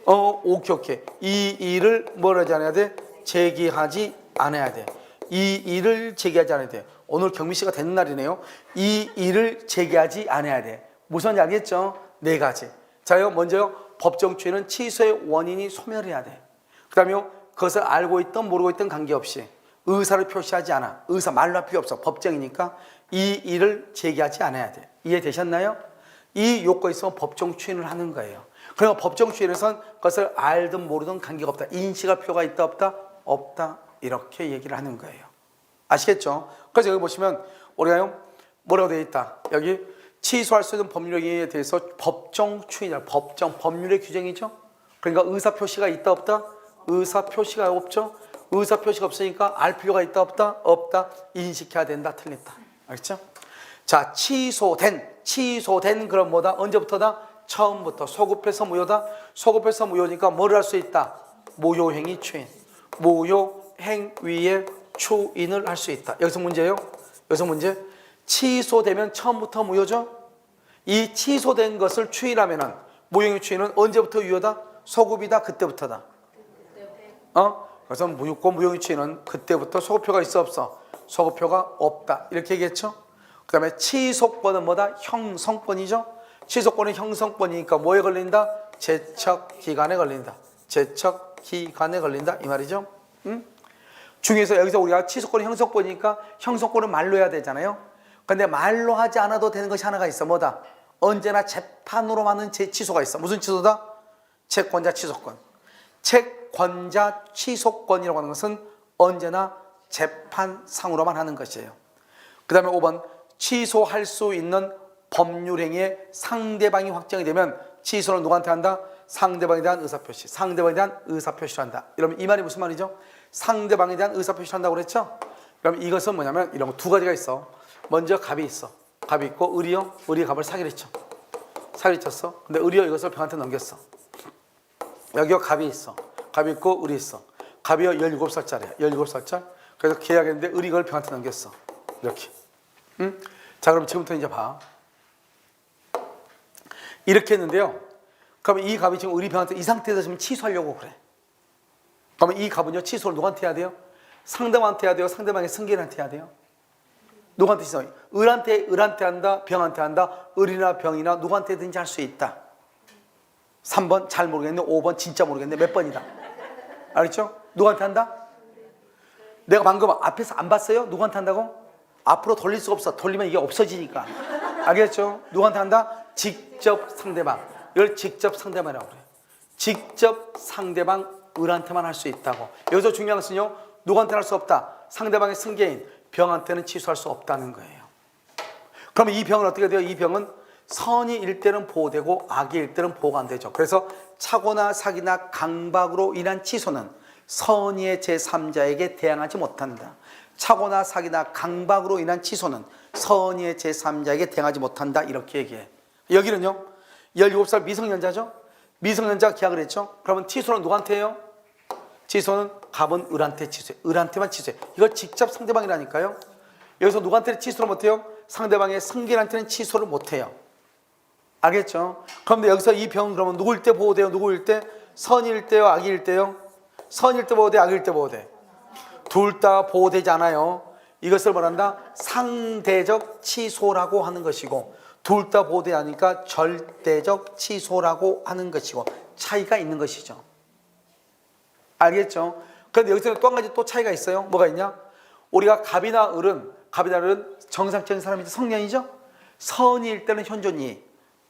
Speaker 1: 오케이. 이 일을 뭐라 하지 않아야 돼? 제기하지 않아야 돼. 이 일을 제기하지 않아야 돼. 오늘 경미 씨가 되는 날이네요. 이 일을 제기하지 않아야 돼. 무슨 알겠죠? 네 가지. 자요, 먼저요, 법정 추인은 취소의 원인이 소멸해야 돼. 그 다음에 그것을 알고 있든 모르고 있든 관계없이 의사를 표시하지 않아. 의사 말로 할 필요 없어. 법정이니까 이 일을 제기하지 않아야 돼. 이해되셨나요? 이 요건이 있으면 법정 추인을 하는 거예요. 그러니까 법정 추인에서는 그것을 알든 모르든 관계가 없다. 인식할 필요가 있다 없다? 없다. 이렇게 얘기를 하는 거예요. 아시겠죠? 그래서 여기 보시면 우리가요, 뭐라고 되어 있다. 여기 취소할 수 있는 법률에 대해서 법정 추인이라 법정 법률의 규정이죠. 그러니까 의사 표시가 있다 없다? 의사 표시가 없죠. 의사 표시가 없으니까 알 필요가 있다 없다? 없다. 인식해야 된다. 틀렸다. 알겠죠? 자, 취소된 그럼 뭐다? 언제부터다? 처음부터. 소급해서 무효다. 소급해서 무효니까 뭐를 할 수 있다? 무효행위 추인. 무효행위의 추인을 할 수 있다. 여기서 문제예요. 여기서 문제. 취소되면 처음부터 무효죠. 이 취소된 것을 추인하면은 무효행위 추인은 언제부터 유효다? 소급이다. 그때부터다. 그래서 무효고 무효행위 추인은 그때부터 소급표가 있어 없어? 소급표가 없다. 이렇게 얘기했죠. 그 다음에 취소권은 뭐다? 형성권이죠. 취소권은 형성권이니까 뭐에 걸린다? 제척기간에 걸린다. 제척기간에 걸린다. 이 말이죠. 중에서 여기서 우리가 취소권이 형성권이니까 형성권은 말로 해야 되잖아요. 근데 말로 하지 않아도 되는 것이 하나가 있어. 뭐다? 언제나 재판으로 하는 취소가 있어. 무슨 취소다? 채권자 취소권. 채권자 취소권이라고 하는 것은 언제나 재판상으로만 하는 것이에요. 그 다음에 5번 취소할 수 있는 법률행위에 상대방이 확정이 되면 취소는 누구한테 한다? 상대방에 대한 의사표시. 상대방에 대한 의사표시를 한다. 이러면 이 말이 무슨 말이죠? 상대방에 대한 의사표시를 한다고 그랬죠? 그럼 이것은 뭐냐면 이런 거 두 가지가 있어. 먼저 갑이 있어. 갑이 있고 을이요. 을이 갑을 사기를 쳐. 사기를 쳤어. 근데 을이요 이것을 병한테 넘겼어. 여기요 갑이 있어. 갑이 있고 을이 있어. 갑이요 17살짜리야. 17살짜리. 그래서 계약했는데 을이 이걸 병한테 넘겼어. 이렇게. 자, 그럼 지금부터 이제 봐. 이렇게 했는데요. 그러면 이 갑이 지금 을이 병한테 이 상태에서 지금 취소하려고 그래. 그러면 이 갑은요 취소를 누구한테 해야 돼요? 상대방한테 해야 돼요? 상대방의 승계한테 해야 돼요? 누구한테 취소? 을한테 한다? 병한테 한다? 을이나 병이나 누구한테든지 할 수 있다. 3번 잘 모르겠는데 5번 진짜 모르겠는데 몇 번이다. 알겠죠? 누구한테 한다? 내가 방금 앞에서 안 봤어요? 누구한테 한다고? 앞으로 돌릴 수가 없어. 돌리면 이게 없어지니까. 알겠죠? 누구한테 한다? 직접 상대방. 이걸 직접 상대방이라고 그래요. 직접 상대방 을한테만 할 수 있다고. 여기서 중요한 것은요. 누구한테는 할 수 없다. 상대방의 승계인 병한테는 취소할 수 없다는 거예요. 그럼 이 병은 어떻게 돼요? 이 병은 선의일 때는 보호되고 악의일 때는 보호가 안 되죠. 그래서 착오나 사기나 강박으로 인한 취소는 선의의 제3자에게 대항하지 못한다. 착오나 사기나 강박으로 인한 취소는 선의의 제3자에게 대항하지 못한다. 이렇게 얘기해. 여기는요. 17살 미성년자죠. 미성년자가 계약을 했죠. 그러면 취소는 누구한테 해요? 취소는 갑은 을한테 취소해. 을한테만 취소해. 이거 직접 상대방이라니까요. 여기서 누구한테는 취소를 못해요? 상대방의 승계한테는 취소를 못해요. 알겠죠? 그런데 여기서 이 병은 그러면 누구일 때 보호돼요? 누구일 때? 선일 때요? 악일 때요? 선일 때 보호돼? 악일 때 보호돼? 둘 다 보호되지 않아요. 이것을 말한다? 상대적 취소라고 하는 것이고 둘 다 보호되지 않으니까 절대적 취소라고 하는 것이고 차이가 있는 것이죠. 알겠죠? 그런데 여기서 또 한 가지 또 차이가 있어요. 뭐가 있냐? 우리가 갑이나 을은 정상적인 사람이죠. 성년이죠? 선일 때는 현존이,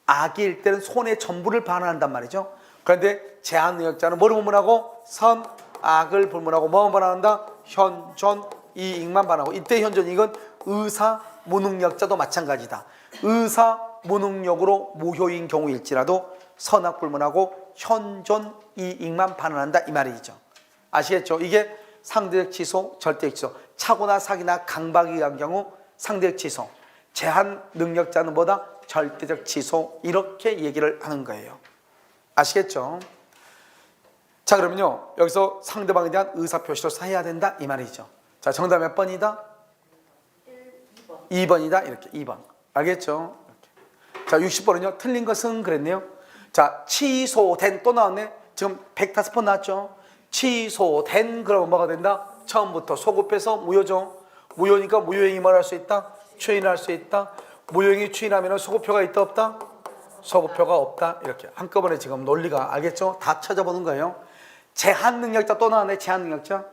Speaker 1: 악일 때는 손의 전부를 반환한단 말이죠. 그런데 제한능력자는 뭐를 불문하고? 선, 악을 불문하고 뭐만 반환한다? 현존, 이익만 반환하고. 이때 현존, 이건 의사, 무능력자도 마찬가지다. 의사, 무능력으로 무효인 경우일지라도 선악 불문하고 현존, 이익만 반환한다. 이 말이죠. 아시겠죠? 이게 상대적 취소, 절대적 취소. 착오나 사기나 강박에 의한 경우 상대적 취소. 제한 능력자는 뭐다? 절대적 취소. 이렇게 얘기를 하는 거예요. 아시겠죠? 자, 그러면요. 여기서 상대방에 대한 의사표시를 해야 된다. 이 말이죠. 자, 정답 몇 번이다? 2번이다. 이렇게 2번. 알겠죠? 이렇게. 자, 60번은요. 틀린 것은 그랬네요. 자, 취소된 또 나왔네. 지금 105번 나왔죠. 취소된 그러면 뭐가 된다? 처음부터 소급해서 무효죠. 무효니까 무효행위 뭘 할 수 있다? 추인할 수 있다. 무효행위 추인하면 소급표가 있다 없다? 소급표가 없다. 이렇게 한꺼번에 지금 논리가 알겠죠? 다 찾아보는 거예요. 제한 능력자 또 나왔네. 제한 능력자.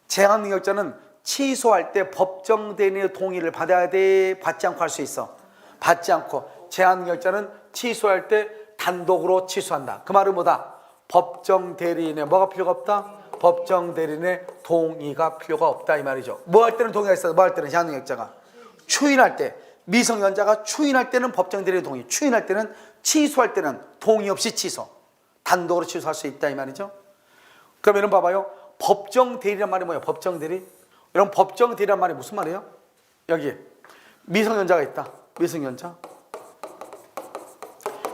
Speaker 1: 제한 능력자는 취소할 때 법정 대리인의 동의를 받아야 돼? 받지 않고 할 수 있어? 받지 않고. 제한 능력자는 취소할 때 단독으로 취소한다. 그 말은 뭐다? 법정 대리인의 뭐가 필요가 없다? 법정 대리인의 동의가 필요가 없다 이 말이죠. 뭐 할 때는 동의가 있어? 뭐 할 때는 제한 능력자가 추인할 때, 미성년자가 추인할 때는 법정 대리인의 동의, 추인할 때는 취소할 때는 동의 없이 취소, 단독으로 취소할 수 있다 이 말이죠. 그러면 봐봐요. 법정 대리란 말이 뭐예요? 법정 대리. 이런 법정 대리란 말이 무슨 말이에요? 여기 미성년자가 있다. 미성년자.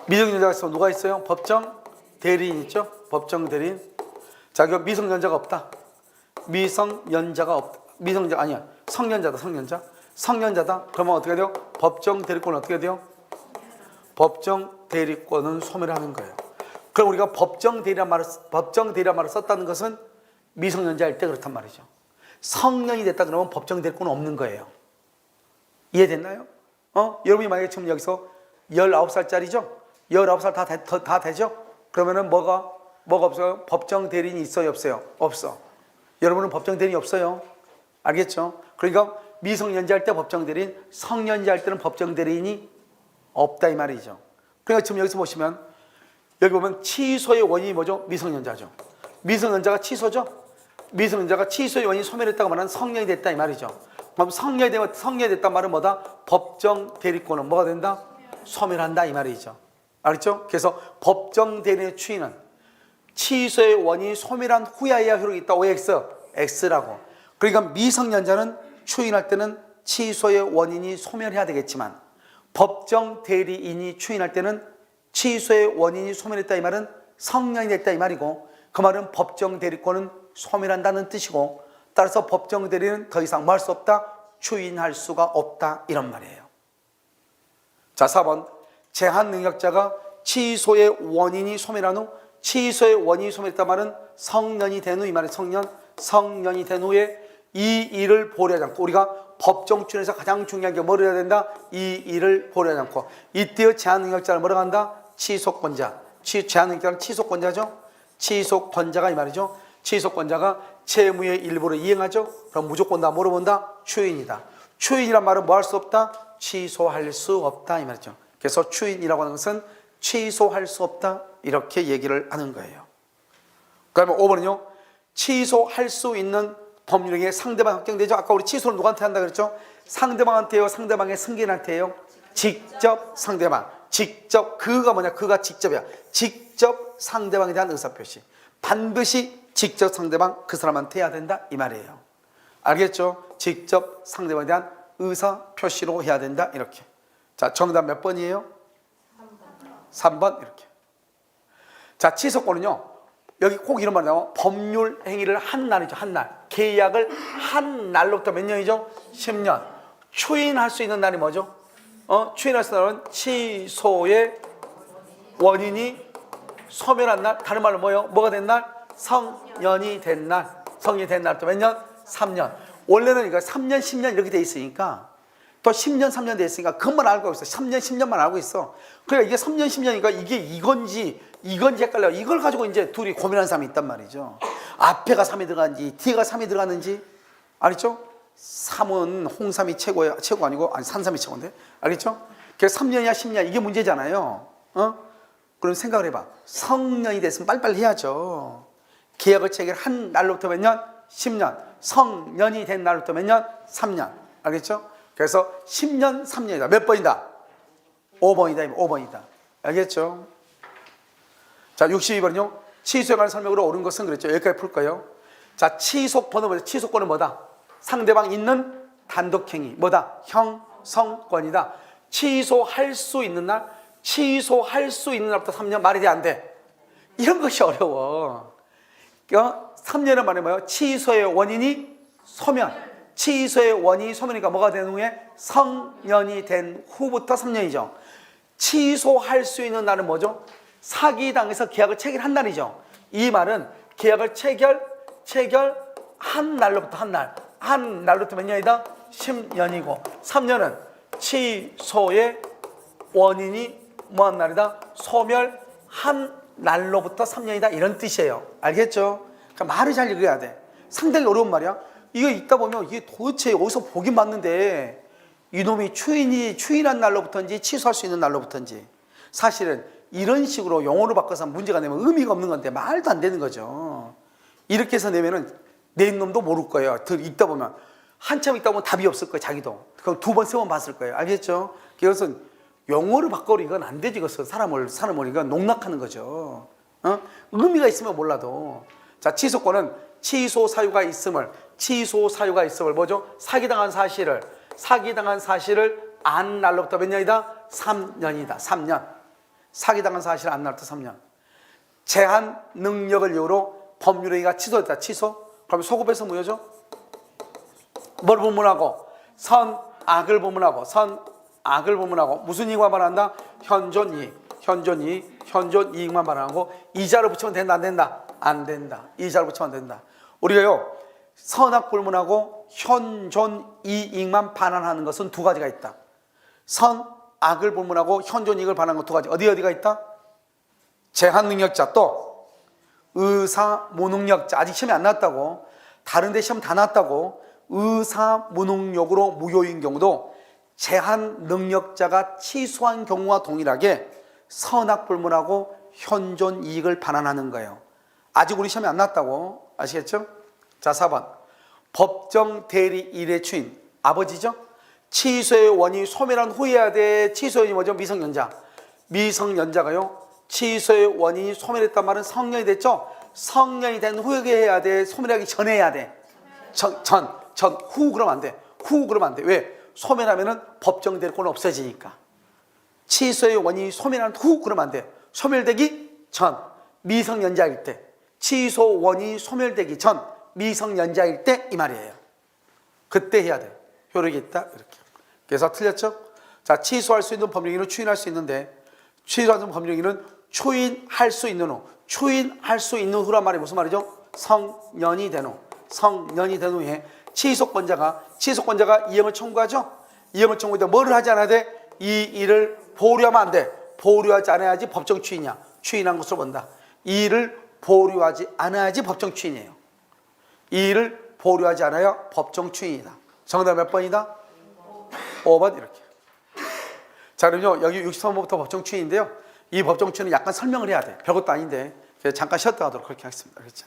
Speaker 1: 미성년자가 있으면 누가 있어요? 법정 대리인 있죠? 법정 대리인. 자, 그 미성년자가 없다. 미성년자가 없다. 미성년자 아니야. 성년자다. 성년자. 성년자다. 그러면 어떻게 돼요? 법정 대리권은 어떻게 돼요? 법정 대리권은 소멸하는 거예요. 그럼 우리가 법정 대리란 말을 썼다는 것은 미성년자일 때 그렇단 말이죠. 성년이 됐다 그러면 법정 대리권은 없는 거예요. 이해됐나요? 여러분이 만약에 지금 여기서 19살짜리죠? 19살 다 되죠? 그러면은 뭐가 없어요? 법정 대리인이 있어요? 없어요? 없어. 여러분은 법정 대리인이 없어요. 알겠죠? 그러니까 미성년자일 때 법정 대리인, 성년자일 때는 법정 대리인이 없다 이 말이죠. 그러니까 지금 여기서 보시면 여기 보면 취소의 원인이 뭐죠? 미성년자죠. 미성년자가 취소죠? 미성년자가 취소의 원인이 소멸했다고 말하는 성년이 됐다 이 말이죠. 그럼 성년이 됐단 말은 뭐다? 법정 대리권은 뭐가 된다? 소멸한다 이 말이죠. 알겠죠? 그래서 법정 대리인의 추인은 취소의 원인이 소멸한 후야야 효력이 있다. OX, X라고. 그러니까 미성년자는 추인할 때는 취소의 원인이 소멸해야 되겠지만 법정 대리인이 추인할 때는 취소의 원인이 소멸했다 이 말은 성년이 됐다 이 말이고 그 말은 법정 대리권은 소멸한다는 뜻이고 따라서 법정 대리인은 더 이상 뭐 할 수 없다? 추인할 수가 없다 이런 말이에요. 자, 4번 제한 능력자가 취소의 원인이 소멸한 후 취소의 원인이 소멸했다 말은 성년이 된 후 이 말은 성년이 된 후에 이 일을 보려하지 않고 우리가 법정 추인에서 가장 중요한 게 뭐를 해야 된다? 이 일을 보려하지 않고 이때의 제한 능력자를 뭐라고 한다? 취소권자. 제한 능력자는 취소권자죠. 취소권자가 이 말이죠. 취소권자가 채무의 일부를 이행하죠. 그럼 무조건 다 뭐로 본다? 추인이다. 추인이란 말은 뭐 할 수 없다? 취소할 수 없다 이 말이죠. 그래서 추인이라고 하는 것은 취소할 수 없다 이렇게 얘기를 하는 거예요. 그러면 5번은요. 취소할 수 있는 법률행위에 상대방 확정되죠. 아까 우리 취소를 누구한테 한다 그랬죠? 상대방한테요. 상대방의 승계인한테요. 직접 상대방. 직접 그가 뭐냐? 그가 직접이야. 직접 상대방에 대한 의사표시. 반드시 직접 상대방 그 사람한테 해야 된다 이 말이에요. 알겠죠? 직접 상대방에 대한 의사표시로 해야 된다 이렇게. 자, 정답 몇 번이에요? 3번 이렇게. 자, 취소권은요. 여기 꼭 이런 말이 나와. 법률 행위를 한 날이죠. 한 날. 계약을 한 날로부터 몇 년이죠? 10년. 추인할 수 있는 날이 뭐죠? 추인할 수 있는 날은 취소의 원인이 소멸한 날. 다른 말로 뭐예요? 뭐가 된 날? 성년이 된 날. 성년이 된 날부터 몇 년? 3년. 원래는 이거 3년, 10년 이렇게 돼 있으니까 또 10년, 3년 돼 있으니까 그것만 알고 있어. 3년, 10년만 알고 있어. 그러니까 이게 3년, 10년이니까 이게 이건지 헷갈려. 이걸 가지고 이제 둘이 고민하는 사람이 있단 말이죠. 앞에가 3이 들어갔는지 뒤에가 3이 들어갔는지 알겠죠? 3은 홍삼이 최고가 아니고 산삼이 최고인데 알겠죠? 그래서 3년이야 10년 이게 문제잖아요. 그럼 생각을 해봐. 성년이 됐으면 빨리빨리 해야죠. 계약을 체결한 날로부터 몇 년? 10년. 성년이 된 날로부터 몇 년? 3년. 알겠죠? 그래서 10년, 3년이다. 몇 번이다? 5번이다. 5번이다. 알겠죠? 자, 62번은요. 취소에 관한 설명으로 옳은 것은 그랬죠. 여기까지 풀까요? 자, 취소권은 뭐죠? 취소권은 뭐다? 상대방 있는 단독행위. 뭐다? 형성권이다. 취소할 수 있는 날, 취소할 수 있는 날부터 3년 말이 돼, 안 돼? 이런 것이 어려워. 3년은 말이 뭐예요? 취소의 원인이 소멸. 취소의 원인이 소멸이니까 뭐가 된 후에? 성년이 된 후부터 3년이죠. 취소할 수 있는 날은 뭐죠? 사기당해서 계약을 체결한 날이죠. 이 말은 계약을 체결한 날로부터 한 날로부터 몇 년이다? 10년이고 3년은 취소의 원인이 뭐한 날이다? 소멸한 날로부터 3년이다 이런 뜻이에요. 알겠죠? 그러니까 말을 잘 읽어야 돼. 상당히 어려운 말이야. 이거 읽다 보면 이게 도대체 어디서 보긴 봤는데 이놈이 추인한 날로부터인지 취소할 수 있는 날로부터인지, 사실은 이런 식으로 용어로 바꿔서 문제가 내면 의미가 없는 건데 말도 안 되는 거죠. 이렇게 해서 내면은 내 놈도 모를 거예요. 읽다 보면 한참 읽다 보면 답이 없을 거예요. 자기도. 그럼 두 번, 세 번 봤을 거예요. 알겠죠? 그것은 용어를 바꿔로 이건 안 되지. 그것은 사람을 이건 농락하는 거죠. 의미가 있으면 몰라도. 자, 취소권은 취소 사유가 있음을 뭐죠? 사기당한 사실을 안 날로부터 몇 년이다? 3년이다. 3년. 사기당한 사실을 안 날로부터 3년. 제한 능력을 이유로 법률행위가 취소됐다. 취소. 그럼 소급해서 뭐죠? 뭘 부문하고? 선악을 부문하고. 무슨 이익만 말한다? 현존이익만 말하고. 이자를 붙이면 된다, 안 된다? 안 된다. 이자를 붙이면 안 된다. 우리가요, 선악 불문하고 현존이익만 반환하는 것은 두 가지가 있다. 선악을 불문하고 현존이익을 반환하는 것 두 가지. 어디가 있다? 제한능력자, 또 의사무능력자. 아직 시험이 안 나왔다고. 다른 데 시험 다 나왔다고. 의사무능력으로 무효인 경우도 제한능력자가 취소한 경우와 동일하게 선악불문하고 현존이익을 반환하는 거예요. 아직 우리 시험이 안 나왔다고. 아시겠죠? 자, 4번. 법정대리 일의 추인. 아버지죠? 취소의 원인이 소멸한 후에 해야 돼. 취소의 원인이 뭐죠? 미성년자가요. 취소의 원인이 소멸했단 말은 성년이 됐죠? 성년이 된 후에 해야 돼? 소멸하기 전에 해야 돼? 후 그러면 안 돼. 왜? 소멸하면은 법정 대리권은 없어지니까. 취소의 원인이 소멸한 후 그러면 안 돼. 소멸되기 전, 미성년자일 때. 취소 원인이 소멸되기 전, 미성년자일 때 이 말이에요. 그때 해야 돼. 효력이 있다 이렇게. 그래서 틀렸죠? 자, 취소할 수 있는 법령인은 추인할 수 있는데, 취소할 수 있는 법령인은 추인할 수 있는 후란 말이 무슨 말이죠? 성년이 된 후에 취소권자가 이행을 청구하죠? 이행을 청구할 때 뭐를 하지 않아야 돼? 이 일을 보류하면 안 돼. 보류하지 않아야지 법정 추인이야. 추인한 것으로 본다. 이 일을 보류하지 않아야지 법정 추인이에요. 이 일을 보류하지 않아야 법정 추인이다. 정답 몇 번이다? 5번 이렇게. 자, 그럼요, 여기 63번부터 법정 추인인데요. 이 법정 추인은 약간 설명을 해야 돼. 별것도 아닌데 잠깐 쉬었다 가도록 그렇게 하겠습니다. 그렇죠?